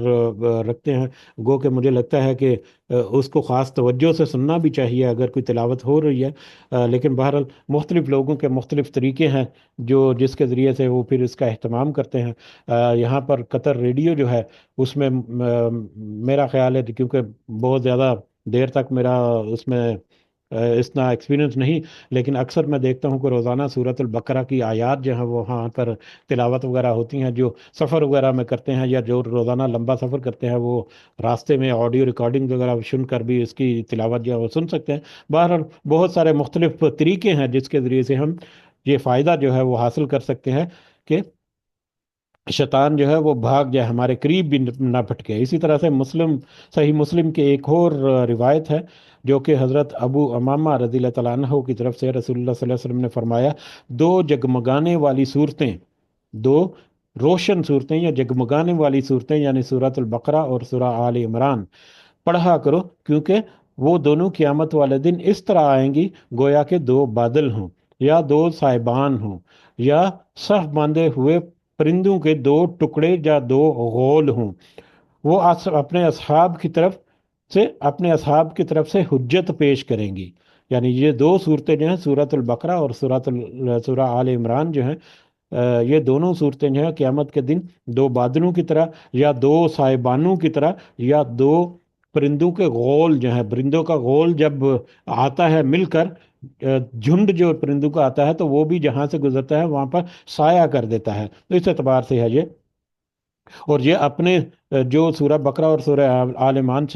رکھتے ہیں، گو کہ مجھے لگتا ہے کہ اس کو خاص توجہ سے سننا بھی چاہیے اگر کوئی تلاوت ہو رہی ہے۔ لیکن بہرحال مختلف لوگوں کے مختلف طریقے ہیں جو جس کے ذریعے سے وہ پھر اس کا اہتمام کرتے ہیں۔ یہاں پر قطر ریڈیو جو ہے اس میں میرا خیال ہے کہ کیونکہ بہت زیادہ دیر تک میرا اس میں اتنا ایکسپیرینس نہیں، لیکن اکثر میں دیکھتا ہوں کہ روزانہ سورۃ البقرہ کی آیات جو ہیں وہ وہاں پر تلاوت وغیرہ ہوتی ہیں، جو سفر وغیرہ میں کرتے ہیں یا جو روزانہ لمبا سفر کرتے ہیں وہ راستے میں آڈیو ریکارڈنگ وغیرہ سن کر بھی اس کی تلاوت جو ہے وہ سن سکتے ہیں۔ بہرحال بہت سارے مختلف طریقے ہیں جس کے ذریعے سے ہم یہ فائدہ جو ہے وہ حاصل کر سکتے ہیں کہ شیطان جو ہے وہ بھاگ جائے، ہمارے قریب بھی نہ پھٹکے۔ اسی طرح سے صحیح مسلم کی ایک اور روایت ہے جو کہ حضرت ابو امامہ رضی اللہ تعالیٰ عنہ کی طرف سے رسول اللہ صلی اللہ علیہ وسلم نے فرمایا، دو جگمگانے والی صورتیں، دو روشن صورتیں یا جگمگانے والی صورتیں یعنی سورۃ البقرہ اور سورہ آل عمران پڑھا کرو، کیونکہ وہ دونوں قیامت والے دن اس طرح آئیں گی گویا کہ دو بادل ہوں، یا دو سائبان ہوں، یا صف باندھے ہوئے پرندوں کے دو ٹکڑے یا دو غول ہوں۔ وہ اپنے اصحاب کی طرف سے حجت پیش کریں گی۔ یعنی یہ دو صورتیں جو ہیں سورۃ البقرہ اور سورہ آل عمران جو ہیں، یہ دونوں صورتیں جو ہیں قیامت کے دن دو بادلوں کی طرح یا دو سائبانوں کی طرح یا دو پرندوں کے غول جو ہیں، پرندوں کا غول جب آتا ہے مل کر، جھنڈ جو پرندوں کا آتا ہے تو وہ بھی جہاں سے گزرتا ہے وہاں پر سایہ کر دیتا ہے، تو اس اعتبار سے ہے یہ۔ اور یہ اپنے جو سورہ بقرہ اور سورہ آل عمران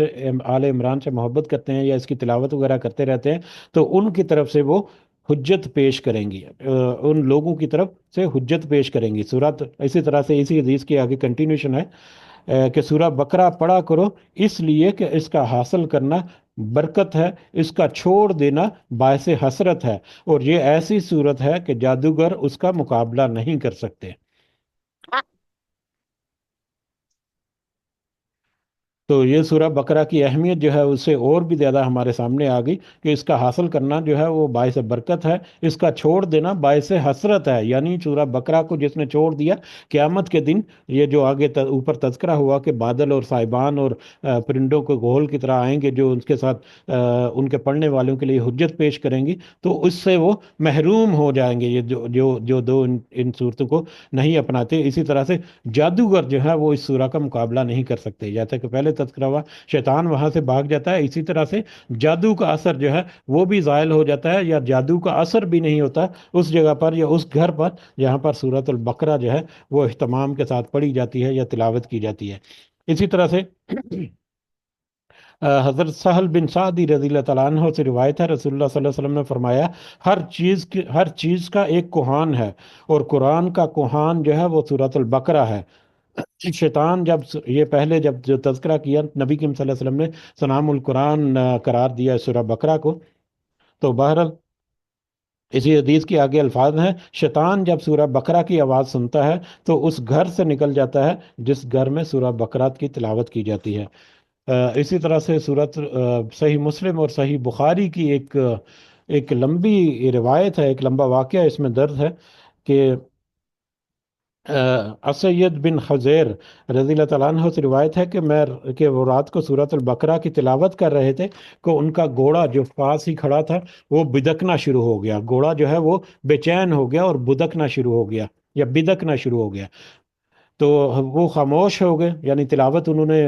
سے محبت کرتے ہیں یا اس کی تلاوت وغیرہ کرتے رہتے ہیں تو ان کی طرف سے وہ حجت پیش کریں گی، ان لوگوں کی طرف سے حجت پیش کریں گی سورت۔ اسی طرح سے اسی حدیث کی آگے کنٹینیوشن ہے کہ سورہ بقرہ پڑھا کرو اس لیے کہ اس کا حاصل کرنا برکت ہے، اس کا چھوڑ دینا باعث حسرت ہے، اور یہ ایسی صورت ہے کہ جادوگر اس کا مقابلہ نہیں کر سکتے۔ تو یہ سورہ بقرہ کی اہمیت جو ہے اس سے اور بھی زیادہ ہمارے سامنے آ گئی کہ اس کا حاصل کرنا جو ہے وہ باعث برکت ہے، اس کا چھوڑ دینا باعث حسرت ہے۔ یعنی سورہ بقرہ کو جس نے چھوڑ دیا قیامت کے دن، یہ جو آگے اوپر تذکرہ ہوا کہ بادل اور سائبان اور پرندوں کو گول کی طرح آئیں گے جو ان کے ساتھ ان کے پڑھنے والوں کے لیے حجت پیش کریں گی، تو اس سے وہ محروم ہو جائیں گے، یہ جو دو ان صورتوں کو نہیں اپناتے۔ اسی طرح سے جادوگر جو ہے وہ اس سورہ کا مقابلہ نہیں کر سکتے، جیسا کہ پہلے تذکرہ ہوا شیطان وہاں سے بھاگ جاتا ہے، اسی طرح سے جادو کا اثر جو ہے وہ بھی زائل ہو جاتا ہے، یا جادو کا اثر بھی نہیں ہوتا اس جگہ پر یا اس گھر پر جہاں پر سورۃ البقرہ جو ہے وہ اہتمام کے ساتھ پڑھی جاتی ہے یا تلاوت کی جاتی ہے۔ اسی طرح سے حضرت سہل بن سعدی رضی اللہ تعالیٰ عنہ سے روایت ہے، رسول اللہ صلی اللہ علیہ وسلم نے فرمایا، ہر چیز کا ایک کوہان ہے، اور قرآن کا کوہان جو ہے وہ سورۃ البقرہ ہے۔ شیطان یہ پہلے جب جو تذکرہ کیا نبی کریم صلی اللہ علیہ وسلم نے سنام القرآن قرار دیا سورہ بقرہ کو، تو بہرحال اسی حدیث کی آگے الفاظ ہیں، شیطان جب سورہ بقرہ کی آواز سنتا ہے تو اس گھر سے نکل جاتا ہے جس گھر میں سورہ بقرہ کی تلاوت کی جاتی ہے۔ اسی طرح سے صحیح مسلم اور صحیح بخاری کی ایک لمبی روایت ہے، ایک لمبا واقعہ اس میں درج ہے کہ اسید بن خزیر رضی اللہ تعالیٰ عنہ سے روایت ہے کہ وہ رات کو سورۃ البقرہ کی تلاوت کر رہے تھے کہ ان کا گھوڑا جو پاس ہی کھڑا تھا وہ بدکنا شروع ہو گیا، گھوڑا جو ہے وہ بے چین ہو گیا اور بدکنا شروع ہو گیا یا بدکنا شروع ہو گیا۔ تو وہ خاموش ہو گئے، یعنی تلاوت انہوں نے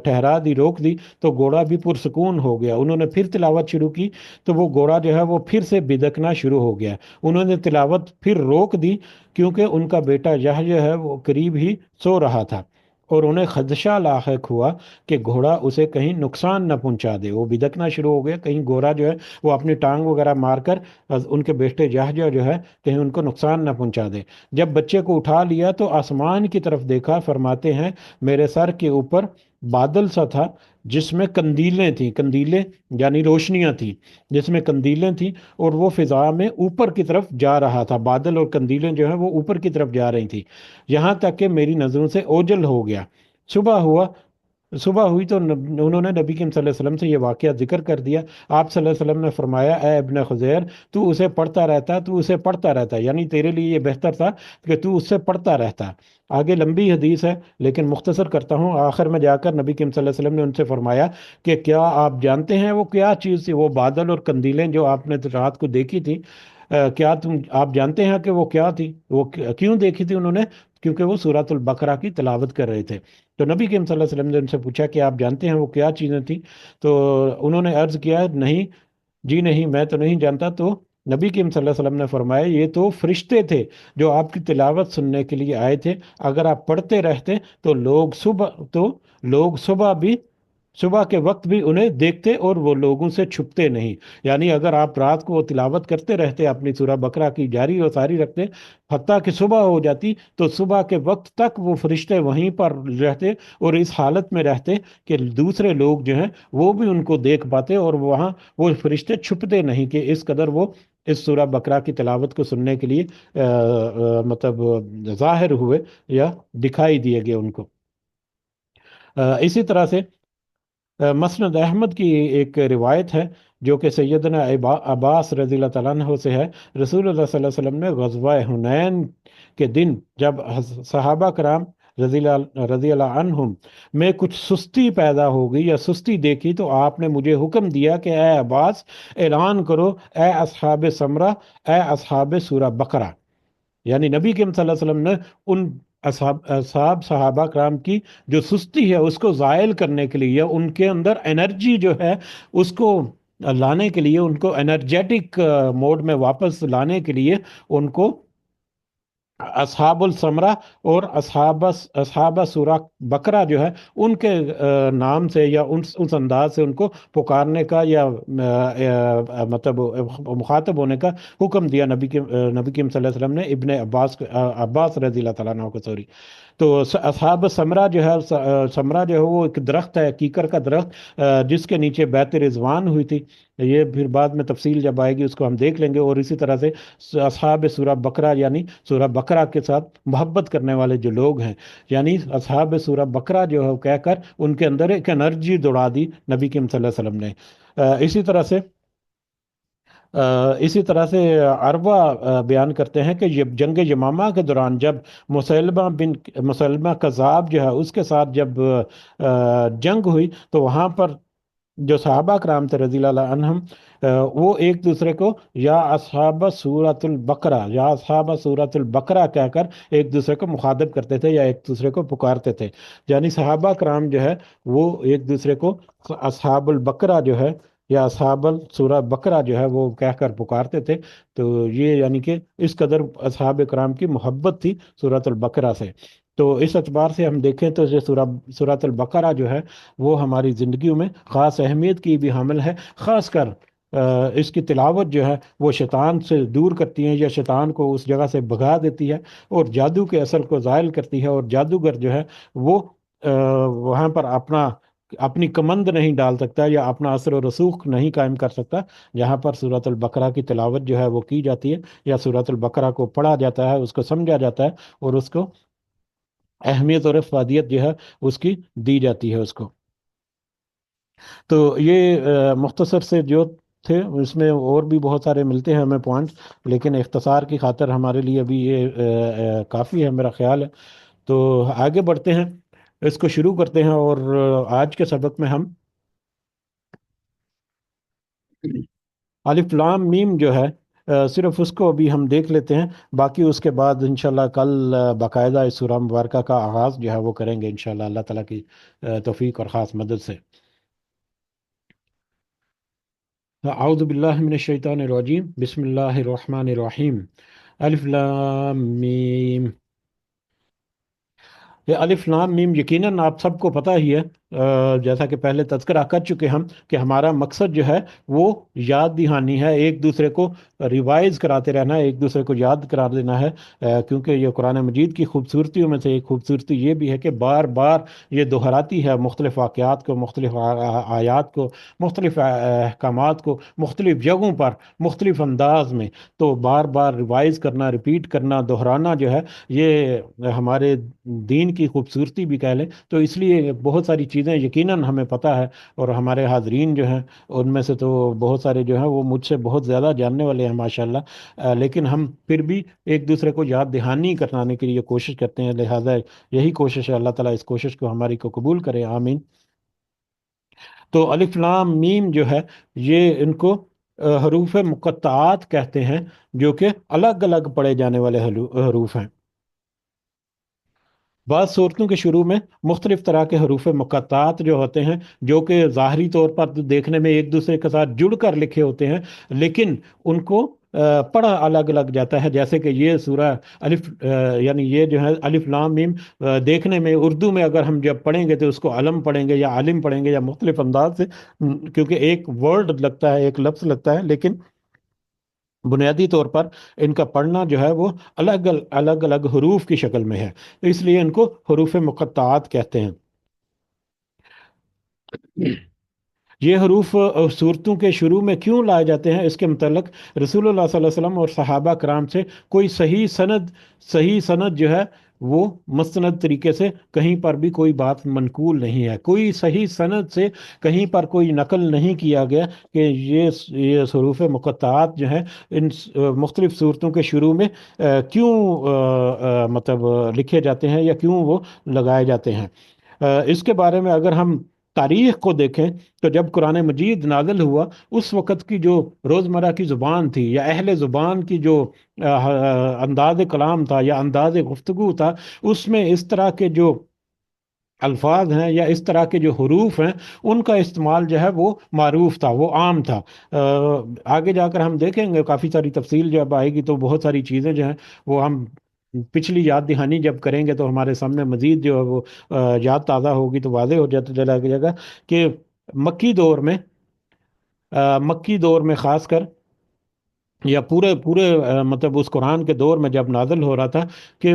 ٹھہرا دی، روک دی، تو گھوڑا بھی پرسکون ہو گیا۔ انہوں نے پھر تلاوت شروع کی تو وہ گھوڑا جو ہے وہ پھر سے بدکنا شروع ہو گیا۔ انہوں نے تلاوت پھر روک دی کیونکہ ان کا بیٹا جو ہے وہ قریب ہی سو رہا تھا، اور انہیں خدشہ لاحق ہوا کہ گھوڑا اسے کہیں نقصان نہ پہنچا دے۔ وہ بدکنا شروع ہو گیا، کہیں گھوڑا جو ہے وہ اپنی ٹانگ وغیرہ مار کر ان کے بیٹے جو ہے کہیں ان کو نقصان نہ پہنچا دے۔ جب بچے کو اٹھا لیا تو آسمان کی طرف دیکھا، فرماتے ہیں میرے سر کے اوپر بادل سا تھا جس میں کندیلیں تھیں، کندیلیں یعنی روشنیاں تھیں، جس میں کندیلیں تھیں، اور وہ فضا میں اوپر کی طرف جا رہا تھا۔ بادل اور کندیلیں جو ہیں وہ اوپر کی طرف جا رہی تھیں، یہاں تک کہ میری نظروں سے اوجل ہو گیا۔ صبح ہوا صبح ہوئی تو انہوں نے نبی کریم صلی اللہ علیہ وسلم سے یہ واقعہ ذکر کر دیا۔ آپ صلی اللہ علیہ وسلم نے فرمایا، اے ابن خزیر، تو اسے پڑھتا رہتا، تو اسے پڑھتا رہتا، یعنی تیرے لیے یہ بہتر تھا کہ تو اس سے پڑھتا رہتا۔ آگے لمبی حدیث ہے لیکن مختصر کرتا ہوں۔ آخر میں جا کر نبی کریم صلی اللہ علیہ وسلم نے ان سے فرمایا کہ کیا آپ جانتے ہیں وہ کیا چیز تھی، وہ بادل اور کندیلیں جو آپ نے رات کو دیکھی تھی، کیا آپ جانتے ہیں کہ وہ کیا تھی، وہ کیوں دیکھی تھی انہوں نے؟ کیونکہ وہ سورۃ البقرہ کی تلاوت کر رہے تھے۔ تو نبی کریم صلی اللہ علیہ وسلم نے ان سے پوچھا کہ آپ جانتے ہیں وہ کیا چیزیں تھیں؟ تو انہوں نے عرض کیا، نہیں جی نہیں، میں تو نہیں جانتا۔ تو نبی کریم صلی اللہ علیہ وسلم نے فرمایا، یہ تو فرشتے تھے جو آپ کی تلاوت سننے کے لیے آئے تھے، اگر آپ پڑھتے رہتے تو لوگ صبح کے وقت بھی انہیں دیکھتے اور وہ لوگوں سے چھپتے نہیں۔ یعنی اگر آپ رات کو تلاوت کرتے رہتے، اپنی سورہ بقرہ کی جاری و ساری رکھتے، حتیٰ کہ صبح ہو جاتی تو صبح کے وقت تک وہ فرشتے وہیں پر رہتے اور اس حالت میں رہتے کہ دوسرے لوگ جو ہیں وہ بھی ان کو دیکھ پاتے، اور وہاں وہ فرشتے چھپتے نہیں، کہ اس قدر وہ اس سورہ بقرہ کی تلاوت کو سننے کے لیے مطلب ظاہر ہوئے یا دکھائی دیے گئے ان کو۔ اسی طرح سے مسند احمد کی ایک روایت ہے جو کہ سیدنا عباس رضی اللہ تعالیٰ عنہ سے ہے۔ رسول اللہ صلی اللہ علیہ وسلم نے غزوہ حنین کے دن جب صحابہ کرام رضی اللہ عنہم میں کچھ سستی پیدا ہو گئی یا سستی دیکھی تو آپ نے مجھے حکم دیا کہ اے عباس، اعلان کرو، اے اصحاب سمرہ، اے اصحاب سورہ بقرہ۔ یعنی نبی کریم صلی اللہ علیہ وسلم نے ان صحابہ کرام کی جو سستی ہے اس کو زائل کرنے کے لیے، یا ان کے اندر انرجی جو ہے اس کو لانے کے لیے، ان کو انرجیٹک موڈ میں واپس لانے کے لیے، ان کو اصحاب السمرہ اور اصحاب سورہ بقرہ جو ہے ان کے نام سے یا اس انداز سے ان کو پکارنے کا یا مطلب مخاطب ہونے کا حکم دیا نبی کریم صلی اللہ علیہ وسلم نے ابن عباس رضی اللہ تعالیٰ عنہ کو، سوری۔ تو اصحاب سمرہ جو ہے، سمرہ جو ہے وہ ایک درخت ہے، کیکر کا درخت، جس کے نیچے بیعت رضوان ہوئی تھی۔ یہ پھر بعد میں تفصیل جب آئے گی اس کو ہم دیکھ لیں گے۔ اور اسی طرح سے اصحاب سورہ بقرہ، یعنی سورہ بقرہ کے ساتھ محبت کرنے والے جو لوگ ہیں، یعنی اصحاب سورہ بقرہ جو ہے کہہ کر ان کے اندر ایک انرجی دوڑا دی نبی کریم صلی اللہ علیہ وسلم نے۔ اسی طرح سے عروہ بیان کرتے ہیں کہ یہ جنگ یمامہ کے دوران جب مسلمہ کذاب جو ہے اس کے ساتھ جب جنگ ہوئی تو وہاں پر جو صحابہ کرام تھے رضی اللہ عنہم، وہ ایک دوسرے کو یا اصحاب سورۃ البقرہ، یا اصحاب سورۃ البقرہ کہہ کر ایک دوسرے کو مخاطب کرتے تھے یا ایک دوسرے کو پکارتے تھے۔ یعنی صحابہ کرام جو ہے وہ ایک دوسرے کو اصحاب البقرہ جو ہے یا اصحاب سورہ بقرہ جو ہے وہ کہہ کر پکارتے تھے۔ تو یہ یعنی کہ اس قدر اصحاب کرام کی محبت تھی سورۃ البقرہ سے۔ تو اس اعتبار سے ہم دیکھیں تو یہ سورۃ البقرہ جو ہے وہ ہماری زندگیوں میں خاص اہمیت کی بھی حامل ہے، خاص کر اس کی تلاوت جو ہے وہ شیطان سے دور کرتی ہیں یا شیطان کو اس جگہ سے بھگا دیتی ہے اور جادو کے اثر کو زائل کرتی ہے، اور جادوگر جو ہے وہ وہاں پر اپنی کمند نہیں ڈال سکتا یا اپنا اثر و رسوخ نہیں قائم کر سکتا، جہاں پر سورۃ البقرہ کی تلاوت جو ہے وہ کی جاتی ہے یا سورۃ البقرہ کو پڑھا جاتا ہے، اس کو سمجھا جاتا ہے اور اس کو اہمیت اور افادیت جو ہے اس کی دی جاتی ہے اس کو۔ تو یہ مختصر سے جو تھے، اس میں اور بھی بہت سارے ملتے ہیں ہمیں پوائنٹس، لیکن اختصار کی خاطر ہمارے لیے ابھی یہ کافی ہے میرا خیال ہے۔ تو آگے بڑھتے ہیں، اس کو شروع کرتے ہیں، اور آج کے سبق میں ہم الف لام میم جو ہے، صرف اس کو ابھی ہم دیکھ لیتے ہیں، باقی اس کے بعد انشاءاللہ کل باقاعدہ اس سورہ مبارکہ کا آغاز جو ہے وہ کریں گے انشاءاللہ اللہ تعالیٰ کی توفیق اور خاص مدد سے۔ اعوذ باللہ من الشیطان الرجیم، بسم اللہ الرحمن الرحیم، الف لام میم۔ یہ الف لام میم یقیناً آپ سب کو پتہ ہی ہے، جیسا کہ پہلے تذکرہ کر چکے ہم، کہ ہمارا مقصد جو ہے وہ یاد دہانی ہے، ایک دوسرے کو ریوائز کراتے رہنا ہے، ایک دوسرے کو یاد کرا دینا ہے، کیونکہ یہ قرآن مجید کی خوبصورتیوں میں سے ایک خوبصورتی یہ بھی ہے کہ بار بار یہ دہراتی ہے مختلف واقعات کو، مختلف آیات کو، مختلف احکامات کو مختلف جگہوں پر مختلف انداز میں، تو بار بار ریوائز کرنا، ریپیٹ کرنا، دہرانا جو ہے یہ ہمارے دین کی خوبصورتی بھی کہہ لیں، تو اس لیے بہت ساری چیزیں یقیناً ہمیں پتہ ہے، اور ہمارے حاضرین جو ہیں ان میں سے تو بہت سارے جو ہیں وہ مجھ سے بہت زیادہ جاننے والے ہیں ماشاءاللہ، لیکن ہم پھر بھی ایک دوسرے کو یاد دہانی کرانے کے لیے کوشش کرتے ہیں، لہٰذا یہی کوشش ہے، اللہ تعالیٰ اس کوشش کو ہماری کو قبول کرے، آمین۔ تو الف لام میم جو ہے، یہ ان کو حروف مقطعات کہتے ہیں، جو کہ الگ الگ پڑھے جانے والے حروف ہیں۔ بعض صورتوں کے شروع میں مختلف طرح کے حروف مقطعات جو ہوتے ہیں، جو کہ ظاہری طور پر دیکھنے میں ایک دوسرے کے ساتھ جڑ کر لکھے ہوتے ہیں، لیکن ان کو پڑھا الگ الگ جاتا ہے، جیسے کہ یہ سورہ الف، یعنی یہ جو ہے الف لام میم، دیکھنے میں اردو میں اگر ہم جب پڑھیں گے تو اس کو علم پڑھیں گے یا عالم پڑھیں گے یا مختلف انداز سے، کیونکہ ایک ورڈ لگتا ہے، ایک لفظ لگتا ہے، لیکن بنیادی طور پر ان کا پڑھنا جو ہے وہ الگ الگ حروف کی شکل میں ہے، تو اس لیے ان کو حروف مقطعات کہتے ہیں۔ یہ حروف صورتوں کے شروع میں کیوں لائے جاتے ہیں، اس کے متعلق رسول اللہ صلی اللہ علیہ وسلم اور صحابہ کرام سے کوئی صحیح سند جو ہے وہ مستند طریقے سے کہیں پر بھی کوئی بات منقول نہیں ہے، کوئی صحیح سند سے کہیں پر کوئی نقل نہیں کیا گیا کہ یہ حروف مقطعات جو ہیں ان مختلف صورتوں کے شروع میں کیوں مطلب لکھے جاتے ہیں یا کیوں وہ لگائے جاتے ہیں۔ اس کے بارے میں اگر ہم تاریخ کو دیکھیں تو جب قرآن مجید نازل ہوا، اس وقت کی جو روزمرہ کی زبان تھی یا اہل زبان کی جو انداز کلام تھا یا انداز گفتگو تھا، اس میں اس طرح کے جو الفاظ ہیں یا اس طرح کے جو حروف ہیں ان کا استعمال جو ہے وہ معروف تھا، وہ عام تھا۔ آگے جا کر ہم دیکھیں گے کافی ساری تفصیل جب آئے گی تو بہت ساری چیزیں جو ہیں وہ ہم پچھلی یاد دہانی جب کریں گے تو ہمارے سامنے مزید جو ہے وہ یاد تازہ ہوگی تو واضح ہو جاتا چلا جائے گا کہ مکی دور میں مکی دور میں خاص کر، یا پورے پورے مطلب اس قرآن کے دور میں جب نازل ہو رہا تھا، کہ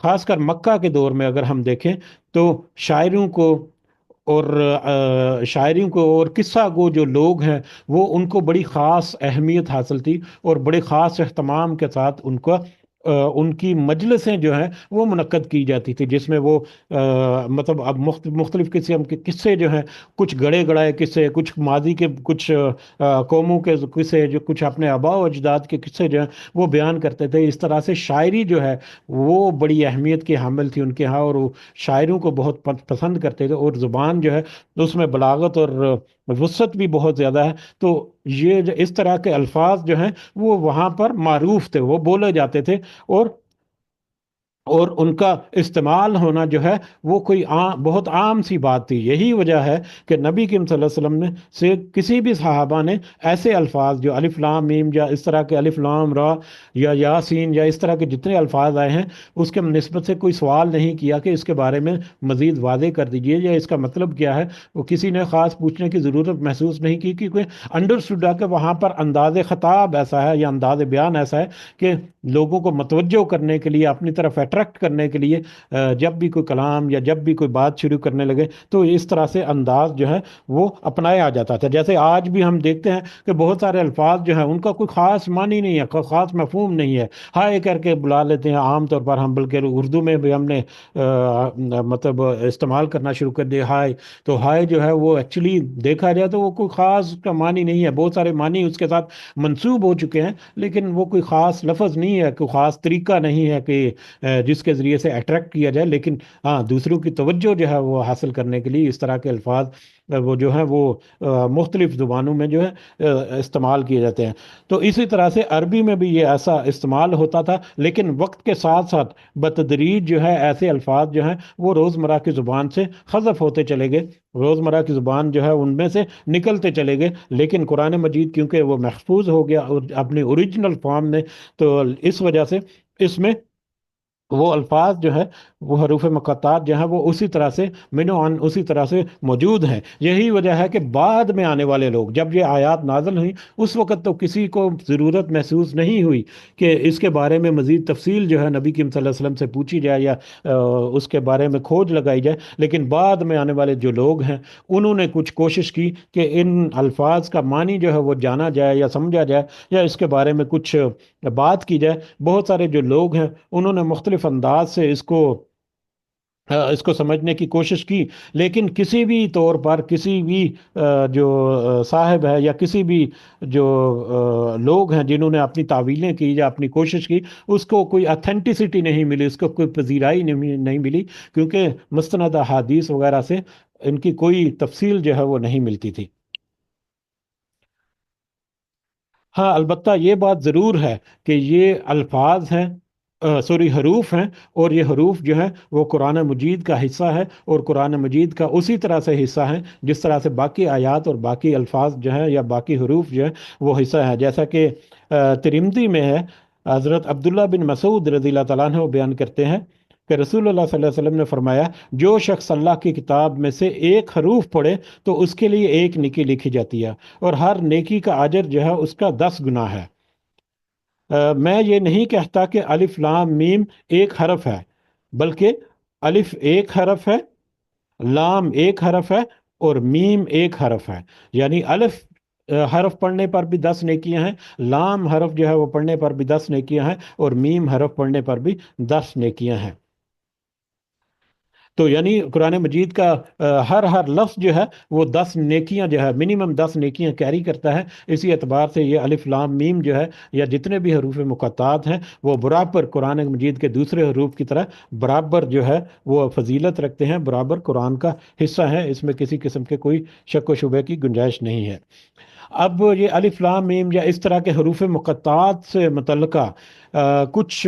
خاص کر مکہ کے دور میں اگر ہم دیکھیں تو شاعروں کو اور شاعری کو اور قصہ گو جو لوگ ہیں وہ ان کو بڑی خاص اہمیت حاصل تھی، اور بڑے خاص اہتمام کے ساتھ ان کا ان کی مجلسیں جو ہیں وہ منعقد کی جاتی تھی، جس میں وہ مطلب اب مختلف قسم کے قصے جو ہیں، کچھ گڑے گڑائے قصے، کچھ ماضی کے، کچھ قوموں کے قصے، جو کچھ اپنے آباء و اجداد کے قصے جو ہیں وہ بیان کرتے تھے۔ اس طرح سے شاعری جو ہے وہ بڑی اہمیت کی حامل تھی ان کے ہاں، اور وہ شاعروں کو بہت پسند کرتے تھے، اور زبان جو ہے اس میں بلاغت اور وسعت بھی بہت زیادہ ہے، تو یہ اس طرح کے الفاظ جو ہیں وہ وہاں پر معروف تھے، وہ بولے جاتے تھے، اور ان کا استعمال ہونا جو ہے وہ کوئی بہت عام سی بات تھی۔ یہی وجہ ہے کہ نبی کریم صلی اللہ علیہ وسلم نے سے کسی بھی صحابہ نے ایسے الفاظ جو الف لام میم یا اس طرح کے الف لام را یا یاسین یا اس طرح کے جتنے الفاظ آئے ہیں اس کے نسبت سے کوئی سوال نہیں کیا کہ اس کے بارے میں مزید واضح کر دیجئے یا اس کا مطلب کیا ہے، وہ کسی نے خاص پوچھنے کی ضرورت محسوس نہیں کی، کیونکہ انڈرسٹوڈ ہے کہ وہاں پر انداز خطاب ایسا ہے یا انداز بیان ایسا ہے کہ لوگوں کو متوجہ کرنے کے لیے، اپنی طرف اٹریکٹ کرنے کے لیے جب بھی کوئی کلام یا جب بھی کوئی بات شروع کرنے لگے تو اس طرح سے انداز جو ہے وہ اپنایا جاتا تھا. جیسے آج بھی ہم دیکھتے ہیں کہ بہت سارے الفاظ جو ہیں ان کا کوئی خاص معنی نہیں ہے، کوئی خاص مفہوم نہیں ہے، ہائے کر کے بلا لیتے ہیں عام طور پر ہم، بلکہ اردو میں بھی ہم نے مطلب استعمال کرنا شروع کر دیا ہائے. تو ہائے جو ہے وہ ایکچولی دیکھا جائے تو وہ کوئی خاص کا معنی نہیں ہے، بہت سارے معنی اس کے ساتھ منسوب ہو چکے ہیں، لیکن وہ کوئی خاص لفظ نہیں ہے، کوئی خاص طریقہ نہیں ہے کہ جس کے ذریعے سے اٹریکٹ کیا جائے. لیکن ہاں دوسروں کی توجہ جو ہے وہ حاصل کرنے کے لیے اس طرح کے الفاظ وہ جو ہیں وہ مختلف زبانوں میں جو ہے استعمال کیے جاتے ہیں. تو اسی طرح سے عربی میں بھی یہ ایسا استعمال ہوتا تھا، لیکن وقت کے ساتھ ساتھ بتدریج جو ہے ایسے الفاظ جو ہیں وہ روزمرہ کی زبان سے حذف ہوتے چلے گئے، روزمرہ کی زبان جو ہے ان میں سے نکلتے چلے گئے. لیکن قرآن مجید کیونکہ وہ محفوظ ہو گیا اپنی اوریجنل فارم میں، تو اس وجہ سے اس میں وہ الفاظ جو ہے وہ حروف مقطعات جو ہیں وہ اسی طرح سے منو عن اسی طرح سے موجود ہیں. یہی وجہ ہے کہ بعد میں آنے والے لوگ جب یہ آیات نازل ہوئیں اس وقت تو کسی کو ضرورت محسوس نہیں ہوئی کہ اس کے بارے میں مزید تفصیل جو ہے نبی کریم صلی اللہ علیہ وسلم سے پوچھی جائے یا اس کے بارے میں کھوج لگائی جائے. لیکن بعد میں آنے والے جو لوگ ہیں انہوں نے کچھ کوشش کی کہ ان الفاظ کا معنی جو ہے وہ جانا جائے یا سمجھا جائے یا اس کے بارے میں کچھ بات کی جائے. بہت سارے جو لوگ ہیں انہوں نے مختلف انداز سے اس کو سمجھنے کی کوشش کی، لیکن کسی بھی طور پر کسی بھی جو صاحب ہے یا کسی بھی جو لوگ ہیں جنہوں نے اپنی تعویلیں کی یا اپنی کوشش کی، اس کو کوئی اتھینٹسٹی نہیں ملی، اس کو کوئی پذیرائی نہیں ملی، کیونکہ مستند احادیث وغیرہ سے ان کی کوئی تفصیل جو ہے وہ نہیں ملتی تھی. ہاں البتہ یہ بات ضرور ہے کہ یہ الفاظ ہیں، سوری حروف ہیں، اور یہ حروف جو ہیں وہ قرآن مجید کا حصہ ہے، اور قرآن مجید کا اسی طرح سے حصہ ہیں جس طرح سے باقی آیات اور باقی الفاظ جو ہیں یا باقی حروف جو ہیں وہ حصہ ہیں. جیسا کہ ترمذی میں ہے، حضرت عبداللہ بن مسعود رضی اللہ تعالیٰ عنہ وہ بیان کرتے ہیں کہ رسول اللہ صلی اللہ علیہ وسلم نے فرمایا جو شخص اللہ کی کتاب میں سے ایک حروف پڑھے تو اس کے لیے ایک نیکی لکھی جاتی ہے، اور ہر نیکی کا اجر جو ہے اس کا 10 گنا ہے. میں یہ نہیں کہتا کہ الف لام میم ایک حرف ہے، بلکہ الف ایک حرف ہے، لام ایک حرف ہے، اور میم ایک حرف ہے. یعنی الف حرف پڑھنے پر بھی 10 نیکیاں ہیں، لام حرف جو ہے وہ پڑھنے پر بھی 10 نیکیاں ہیں، اور میم حرف پڑھنے پر بھی 10 نیکیاں ہیں. تو یعنی قرآن مجید کا ہر لفظ جو ہے وہ 10 نیکیاں جو ہے منیمم 10 نیکیاں کیری کرتا ہے. اسی اعتبار سے یہ الف لام میم جو ہے یا جتنے بھی حروف مقطعات ہیں وہ برابر قرآن مجید کے دوسرے حروف کی طرح برابر جو ہے وہ فضیلت رکھتے ہیں، برابر قرآن کا حصہ ہیں، اس میں کسی قسم کے کوئی شک و شبہ کی گنجائش نہیں ہے. اب یہ الف لام میم یا اس طرح کے حروف مقطعات سے متعلقہ کچھ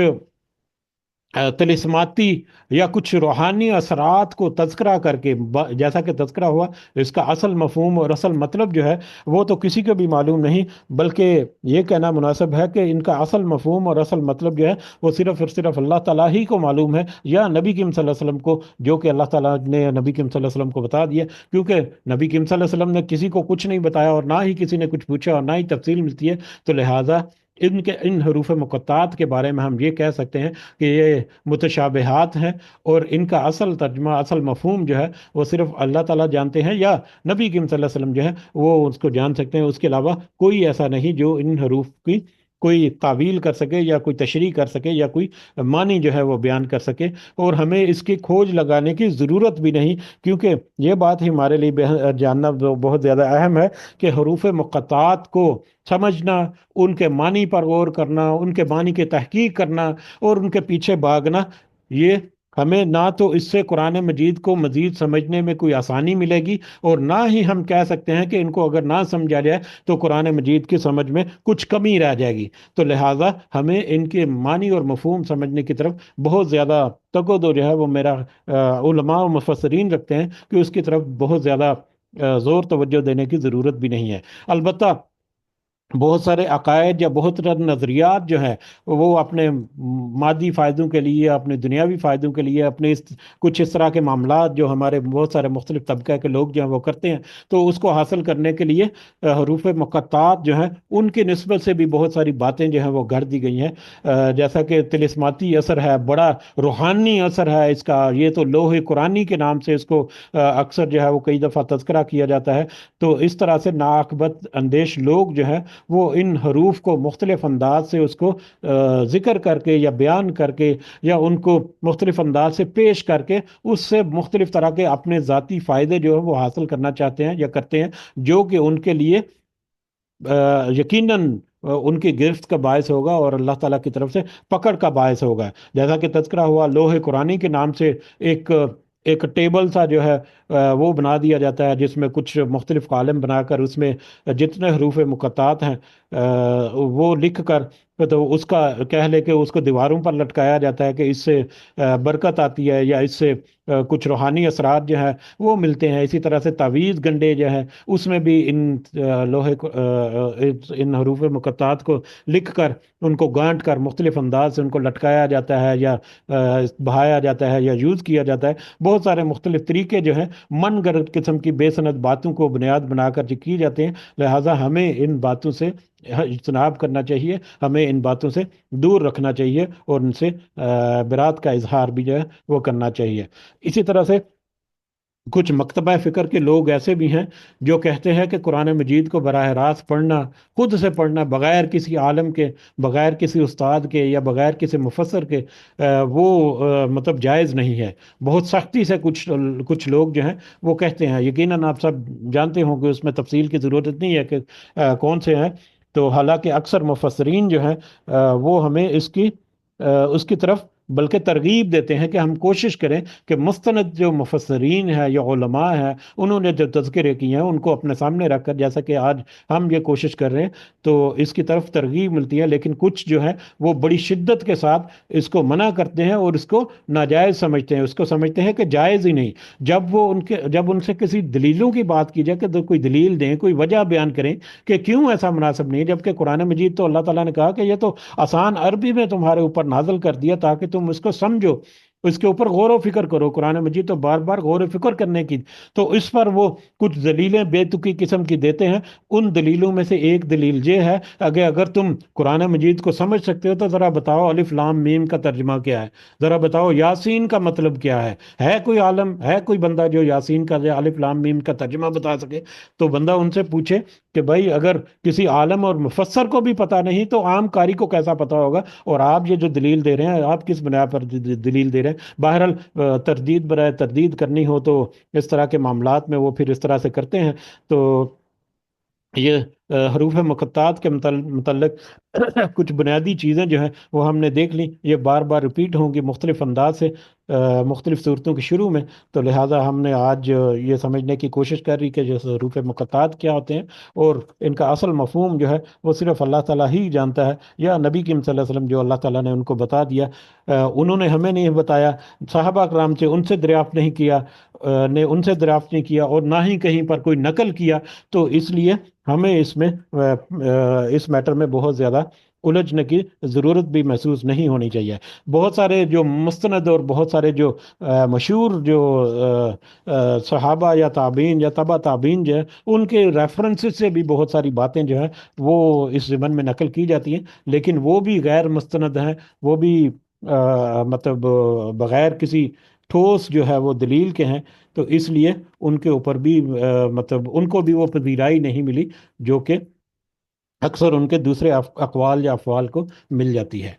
طلسماتی یا کچھ روحانی اثرات کو تذکرہ کر کے جیسا کہ تذکرہ ہوا، اس کا اصل مفہوم اور اصل مطلب جو ہے وہ تو کسی کو بھی معلوم نہیں، بلکہ یہ کہنا مناسب ہے کہ ان کا اصل مفہوم اور اصل مطلب جو ہے وہ صرف اور صرف اللہ تعالیٰ ہی کو معلوم ہے، یا نبی کریم صلی اللہ علیہ وسلم کو، جو کہ اللہ تعالیٰ نے نبی کریم صلی اللہ علیہ وسلم کو بتا دیا. کیونکہ نبی کریم صلی اللہ علیہ وسلم نے کسی کو کچھ نہیں بتایا اور نہ ہی کسی نے کچھ پوچھا اور نہ ہی تفصیل ملتی ہے، تو لہٰذا ان حروف مقطعات کے بارے میں ہم یہ کہہ سکتے ہیں کہ یہ متشابہات ہیں، اور ان کا اصل ترجمہ اصل مفہوم جو ہے وہ صرف اللہ تعالیٰ جانتے ہیں یا نبی کریم صلی اللہ علیہ وسلم جو ہے وہ اس کو جان سکتے ہیں. اس کے علاوہ کوئی ایسا نہیں جو ان حروف کی کوئی تعویل کر سکے یا کوئی تشریح کر سکے یا کوئی معنی جو ہے وہ بیان کر سکے. اور ہمیں اس کی کھوج لگانے کی ضرورت بھی نہیں، کیونکہ یہ بات ہی ہمارے لیے جاننا بہت زیادہ اہم ہے کہ حروف مقطعات کو سمجھنا، ان کے معنی پر غور کرنا، ان کے معنی کی تحقیق کرنا اور ان کے پیچھے بھاگنا، یہ ہمیں نہ تو اس سے قرآن مجید کو مزید سمجھنے میں کوئی آسانی ملے گی، اور نہ ہی ہم کہہ سکتے ہیں کہ ان کو اگر نہ سمجھا جائے تو قرآن مجید کی سمجھ میں کچھ کمی رہ جائے گی. تو لہٰذا ہمیں ان کے معنی اور مفہوم سمجھنے کی طرف بہت زیادہ توجہ جو ہے وہ میرا علماء و مفسرین رکھتے ہیں کہ اس کی طرف بہت زیادہ زور توجہ دینے کی ضرورت بھی نہیں ہے. البتہ بہت سارے عقائد یا بہت سارے نظریات جو ہیں وہ اپنے مادی فائدوں کے لیے، اپنے دنیاوی فائدوں کے لیے، اپنے کچھ اس طرح کے معاملات جو ہمارے بہت سارے مختلف طبقہ کے لوگ جو ہیں وہ کرتے ہیں، تو اس کو حاصل کرنے کے لیے حروف مقطعات جو ہیں ان کی نسبت سے بھی بہت ساری باتیں جو ہیں وہ گڑھ دی گئی ہیں۔ جیسا کہ طلسماتی اثر ہے، بڑا روحانی اثر ہے اس کا، یہ تو لوح قرآنی کے نام سے اس کو اکثر جو ہے وہ کئی دفعہ تذکرہ کیا جاتا ہے۔ تو اس طرح سے ناعاقبت اندیش لوگ جو ہیں وہ ان حروف کو مختلف انداز سے اس کو ذکر کر کے یا بیان کر کے یا ان کو مختلف انداز سے پیش کر کے اس سے مختلف طرح کے اپنے ذاتی فائدے جو ہیں وہ حاصل کرنا چاہتے ہیں یا کرتے ہیں، جو کہ ان کے لیے یقیناً ان کی گرفت کا باعث ہوگا اور اللہ تعالیٰ کی طرف سے پکڑ کا باعث ہوگا۔ جیسا کہ تذکرہ ہوا، لوح قرآنی کے نام سے ایک ایک ٹیبل سا جو ہے وہ بنا دیا جاتا ہے، جس میں کچھ مختلف کالم بنا کر اس میں جتنے حروف مقطعات ہیں وہ لکھ کر، تو اس کا کہہ لے کہ اس کو دیواروں پر لٹکایا جاتا ہے کہ اس سے برکت آتی ہے یا اس سے کچھ روحانی اثرات جو ہیں وہ ملتے ہیں۔ اسی طرح سے تعویذ گنڈے جو ہیں اس میں بھی ان لوہے ان حروف مقطعات کو لکھ کر ان کو گانٹ کر مختلف انداز سے ان کو لٹکایا جاتا ہے یا بہایا جاتا ہے یا یوز کیا جاتا ہے۔ بہت سارے مختلف طریقے جو ہیں من گھڑت قسم کی بے سند باتوں کو بنیاد بنا کر جو کی جاتے ہیں، لہٰذا ہمیں ان باتوں سے اجتناب کرنا چاہیے، ہمیں ان باتوں سے دور رکھنا چاہیے اور ان سے برات کا اظہار بھی جو ہے وہ کرنا چاہیے۔ اسی طرح سے کچھ مکتبہ فکر کے لوگ ایسے بھی ہیں جو کہتے ہیں کہ قرآن مجید کو براہ راست پڑھنا، خود سے پڑھنا، بغیر کسی عالم کے، بغیر کسی استاد کے یا بغیر کسی مفسر کے وہ مطلب جائز نہیں ہے۔ بہت سختی سے کچھ لوگ جو ہیں وہ کہتے ہیں، یقیناً آپ سب جانتے ہوں کہ اس میں تفصیل کی ضرورت نہیں ہے کہ کون سے ہیں۔ تو حالانکہ اکثر مفسرین جو ہیں وہ ہمیں اس کی طرف بلکہ ترغیب دیتے ہیں کہ ہم کوشش کریں کہ مستند جو مفسرین ہیں یا علماء ہیں انہوں نے جو تذکرے کیے ہیں ان کو اپنے سامنے رکھ کر، جیسا کہ آج ہم یہ کوشش کر رہے ہیں، تو اس کی طرف ترغیب ملتی ہے۔ لیکن کچھ جو ہے وہ بڑی شدت کے ساتھ اس کو منع کرتے ہیں اور اس کو ناجائز سمجھتے ہیں، اس کو سمجھتے ہیں کہ جائز ہی نہیں۔ جب ان سے کسی دلیلوں کی بات کی جائے کہ تو کوئی دلیل دیں، کوئی وجہ بیان کریں کہ کیوں ایسا مناسب نہیں ہے، جبکہ قرآن مجید تو اللہ تعالیٰ نے کہا کہ یہ تو آسان عربی میں تمہارے اوپر نازل کر دیا تاکہ تم اس کو سمجھو، اس کے اوپر غور و فکر کرو۔ قرآن مجید تو بار بار غور و فکر کرنے کی، تو اس پر وہ کچھ دلیلیں بے تکی قسم کی دیتے ہیں۔ ان دلیلوں میں سے ایک دلیل یہ ہے، اگر تم قرآن مجید کو سمجھ سکتے ہو تو ذرا بتاؤ الف لام میم کا ترجمہ کیا ہے، ذرا بتاؤ یاسین کا مطلب کیا ہے کوئی عالم، ہے کوئی بندہ جو یاسین کا یا الف لام میم کا ترجمہ بتا سکے؟ تو بندہ ان سے پوچھے کہ بھائی اگر کسی عالم اور مفسر کو بھی پتا نہیں تو عام قاری کو کیسا پتا ہوگا؟ اور آپ یہ جو دلیل دے رہے ہیں، آپ کس بنا پر دلیل دے رہے ہیں؟ بہرحال تردید برائے تردید کرنی ہو تو اس طرح کے معاملات میں وہ پھر اس طرح سے کرتے ہیں۔ تو یہ حروف مقطعات کے متعلق کچھ بنیادی چیزیں جو ہیں وہ ہم نے دیکھ لیں، یہ بار بار ریپیٹ ہوں گی مختلف انداز سے مختلف صورتوں کے شروع میں، تو لہٰذا ہم نے آج یہ سمجھنے کی کوشش کر رہی کہ جو حروف مقطعات کیا ہوتے ہیں اور ان کا اصل مفہوم جو ہے وہ صرف اللہ تعالیٰ ہی جانتا ہے، یا نبی کریم صلی اللہ علیہ وسلم جو اللہ تعالیٰ نے ان کو بتا دیا، انہوں نے ہمیں نہیں بتایا، صحابہ کرام سے ان سے دریافت نہیں کیا، نے ان سے دریافت نہیں کیا اور نہ ہی کہیں پر کوئی نقل کیا۔ تو اس لیے ہمیں اس میٹر میں بہت زیادہ الجھنے کی ضرورت بھی محسوس نہیں ہونی چاہیے۔ بہت سارے جو مستند اور بہت سارے جو مشہور جو صحابہ یا تابعین یا تبع تابعین جو ہے ان کے ریفرنسز سے بھی بہت ساری باتیں جو ہیں وہ اس ضمن میں نقل کی جاتی ہیں، لیکن وہ بھی غیر مستند ہیں، وہ بھی مطلب بغیر کسی ٹھوس جو ہے وہ دلیل کے ہیں۔ تو اس لیے ان کے اوپر بھی مطلب ان کو بھی وہ پذیرائی نہیں ملی جو کہ اکثر ان کے دوسرے اقوال یا افعال کو مل جاتی ہے۔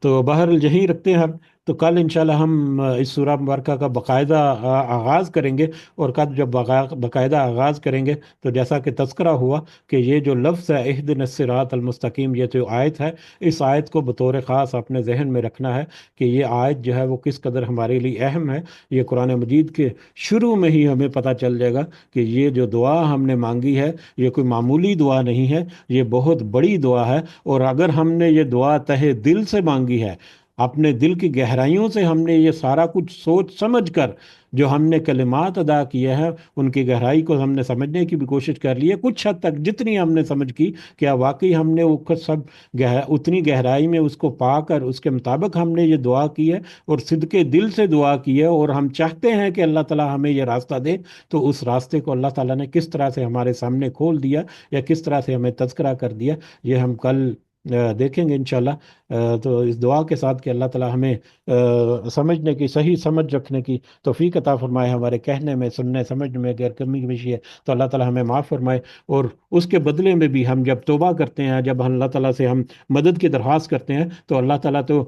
تو بہرحال یہی رکھتے ہیں ہم، تو کل انشاءاللہ ہم اس سورہ مبارکہ کا باقاعدہ آغاز کریں گے، اور کل جب باقاعدہ آغاز کریں گے تو جیسا کہ تذکرہ ہوا کہ یہ جو لفظ ہے اہدنا الصراط المستقیم، یہ جو آیت ہے، اس آیت کو بطور خاص اپنے ذہن میں رکھنا ہے کہ یہ آیت جو ہے وہ کس قدر ہمارے لیے اہم ہے۔ یہ قرآن مجید کے شروع میں ہی ہمیں پتہ چل جائے گا کہ یہ جو دعا ہم نے مانگی ہے یہ کوئی معمولی دعا نہیں ہے، یہ بہت بڑی دعا ہے، اور اگر ہم نے یہ دعا تہہ دل سے مانگی ہے اپنے دل کی گہرائیوں سے ہم نے یہ سارا کچھ سوچ سمجھ کر جو ہم نے کلمات ادا کیے ہیں، ان کی گہرائی کو ہم نے سمجھنے کی بھی کوشش کر لی ہے، کچھ حد تک جتنی ہم نے سمجھ کی، کیا واقعی ہم نے وہ سب اتنی گہرائی میں اس کو پا کر اس کے مطابق ہم نے یہ دعا کی ہے اور صدقے دل سے دعا کی ہے، اور ہم چاہتے ہیں کہ اللہ تعالی ہمیں یہ راستہ دے، تو اس راستے کو اللہ تعالیٰ نے کس طرح سے ہمارے سامنے کھول دیا یا کس طرح سے ہمیں تذکرہ کر دیا، یہ ہم کل دیکھیں گے انشاءاللہ۔ تو اس دعا کے ساتھ کہ اللہ تعالیٰ ہمیں سمجھنے کی، صحیح سمجھ رکھنے کی توفیق عطا فرمائے، ہمارے کہنے میں، سننے سمجھنے میں اگر کمی بیشی ہے تو اللہ تعالیٰ ہمیں معاف فرمائے، اور اس کے بدلے میں بھی ہم جب توبہ کرتے ہیں، جب اللہ تعالیٰ سے ہم مدد کی درخواست کرتے ہیں، تو اللہ تعالیٰ تو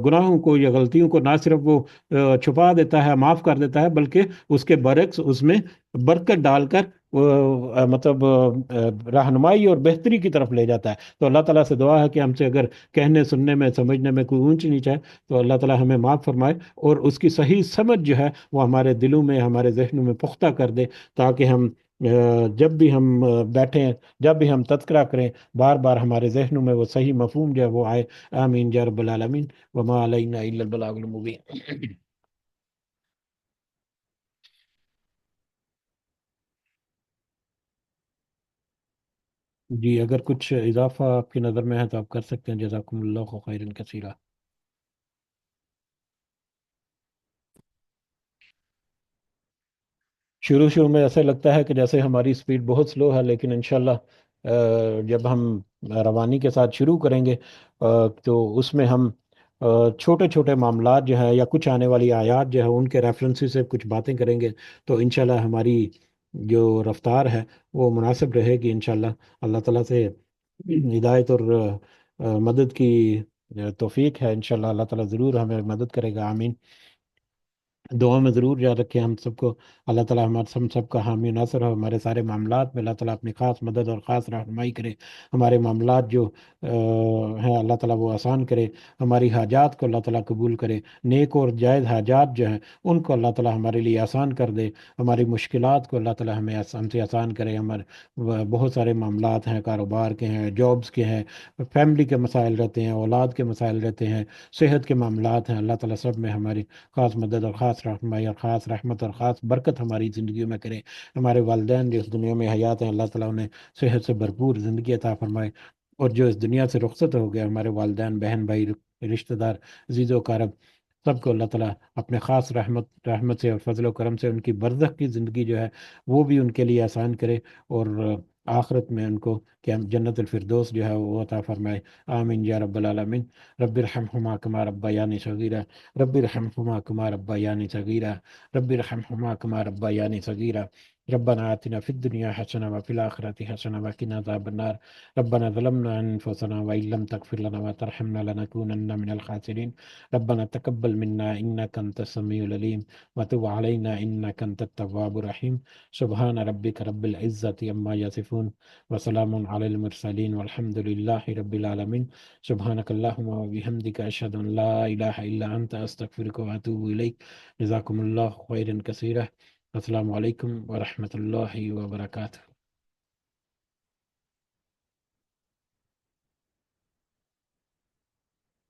گناہوں کو یا غلطیوں کو نہ صرف وہ چھپا دیتا ہے، معاف کر دیتا ہے، بلکہ اس کے برعکس اس میں برکت ڈال کر مطلب رہنمائی اور بہتری کی طرف لے جاتا ہے۔ تو اللہ تعالیٰ سے دعا ہے کہ ہم سے اگر کہنے، سننے میں، سمجھنے میں کوئی اونچ نیچ ہے تو اللہ تعالیٰ ہمیں معاف فرمائے، اور اس کی صحیح سمجھ جو ہے وہ ہمارے دلوں میں، ہمارے ذہنوں میں پختہ کر دے، تاکہ ہم جب بھی ہم بیٹھیں، جب بھی ہم تذکرہ کریں، بار بار ہمارے ذہنوں میں وہ صحیح مفہوم جو ہے وہ آئے۔ آمین یا رب العالمین، وما علینا الا البلاغ المبین۔ جی، اگر کچھ اضافہ آپ کی نظر میں ہے تو آپ کر سکتے ہیں، جزاکم اللہ خیرا کثیرا۔ شروع شروع میں ایسے لگتا ہے کہ جیسے ہماری سپیڈ بہت سلو ہے، لیکن انشاءاللہ جب ہم روانی کے ساتھ شروع کریں گے تو اس میں ہم چھوٹے چھوٹے معاملات جو ہے یا کچھ آنے والی آیات جو ہے ان کے ریفرنس سے کچھ باتیں کریں گے، تو انشاءاللہ ہماری جو رفتار ہے وہ مناسب رہے گی انشاءاللہ۔ اللہ تعالیٰ سے ہدایت اور مدد کی توفیق ہے انشاءاللہ، اللہ تعالیٰ ضرور ہمیں مدد کرے گا، آمین۔ دعا میں ضرور یاد رکھیں ہم سب کو، اللہ تعالیٰ ہمارے ہم سب کا حامی ناصر ہو، ہمارے سارے معاملات میں اللہ تعالیٰ اپنی خاص مدد اور خاص رہنمائی کرے، ہمارے معاملات جو ہیں اللہ تعالیٰ وہ آسان کرے، ہماری حاجات کو اللہ تعالیٰ قبول کرے، نیک اور جائز حاجات جو ہیں ان کو اللہ تعالیٰ ہمارے لیے آسان کر دے، ہماری مشکلات کو اللہ تعالیٰ ہم سے آسان کرے۔ ہمارے بہت سارے معاملات ہیں، کاروبار کے ہیں، جابس کے ہیں، فیملی کے مسائل رہتے ہیں، اولاد کے مسائل رہتے ہیں، صحت کے معاملات ہیں، اللہ تعالیٰ سب میں ہماری خاص مدد اور خاص رہنمائی اور خاص رحمت اور خاص برکت ہماری زندگیوں میں کرے۔ ہمارے والدین جو اس دنیا میں حیات ہیں، اللہ تعالیٰ انہیں صحت سے بھرپور زندگی عطا فرمائے، اور جو اس دنیا سے رخصت ہو گئے ہمارے والدین، بہن بھائی، رشتہ دار، عزیز و اقارب، سب کو اللہ تعالیٰ اپنے خاص رحمت سے اور فضل و کرم سے ان کی برزخ کی زندگی جو ہے وہ بھی ان کے لیے آسان کرے، اور آخرت میں ان کو کہ جنت الفردوس جو ہے وہ عطا فرمائے، آمین یا رب العالمین۔ رب ارحمہما کما ربیانی صغیرا، رب ارحمهما كما ربياني صغيرا، رب ارحمهما كما ربياني صغيرا، ربنا آتنا في الدنيا حسنة وفي الآخرة حسنة وقنا عذاب النار، ربنا ظلمنا أنفسنا وإن لم تغفر لنا وترحمنا لنكونن من الخاسرين، ربنا تقبل منا إنك أنت السميع العليم وتب علينا إنك أنت التواب الرحيم، سبحان ربك رب العزة عما يصفون وسلام على المرسلين والحمد لله رب العالمين، سبحانك اللهم وبحمدك أشهد أن لا إله إلا أنت أستغفرك وأتوب إليك، جزاكم الله خيرا كثيرا، السلام عليكم ورحمة الله وبركاته۔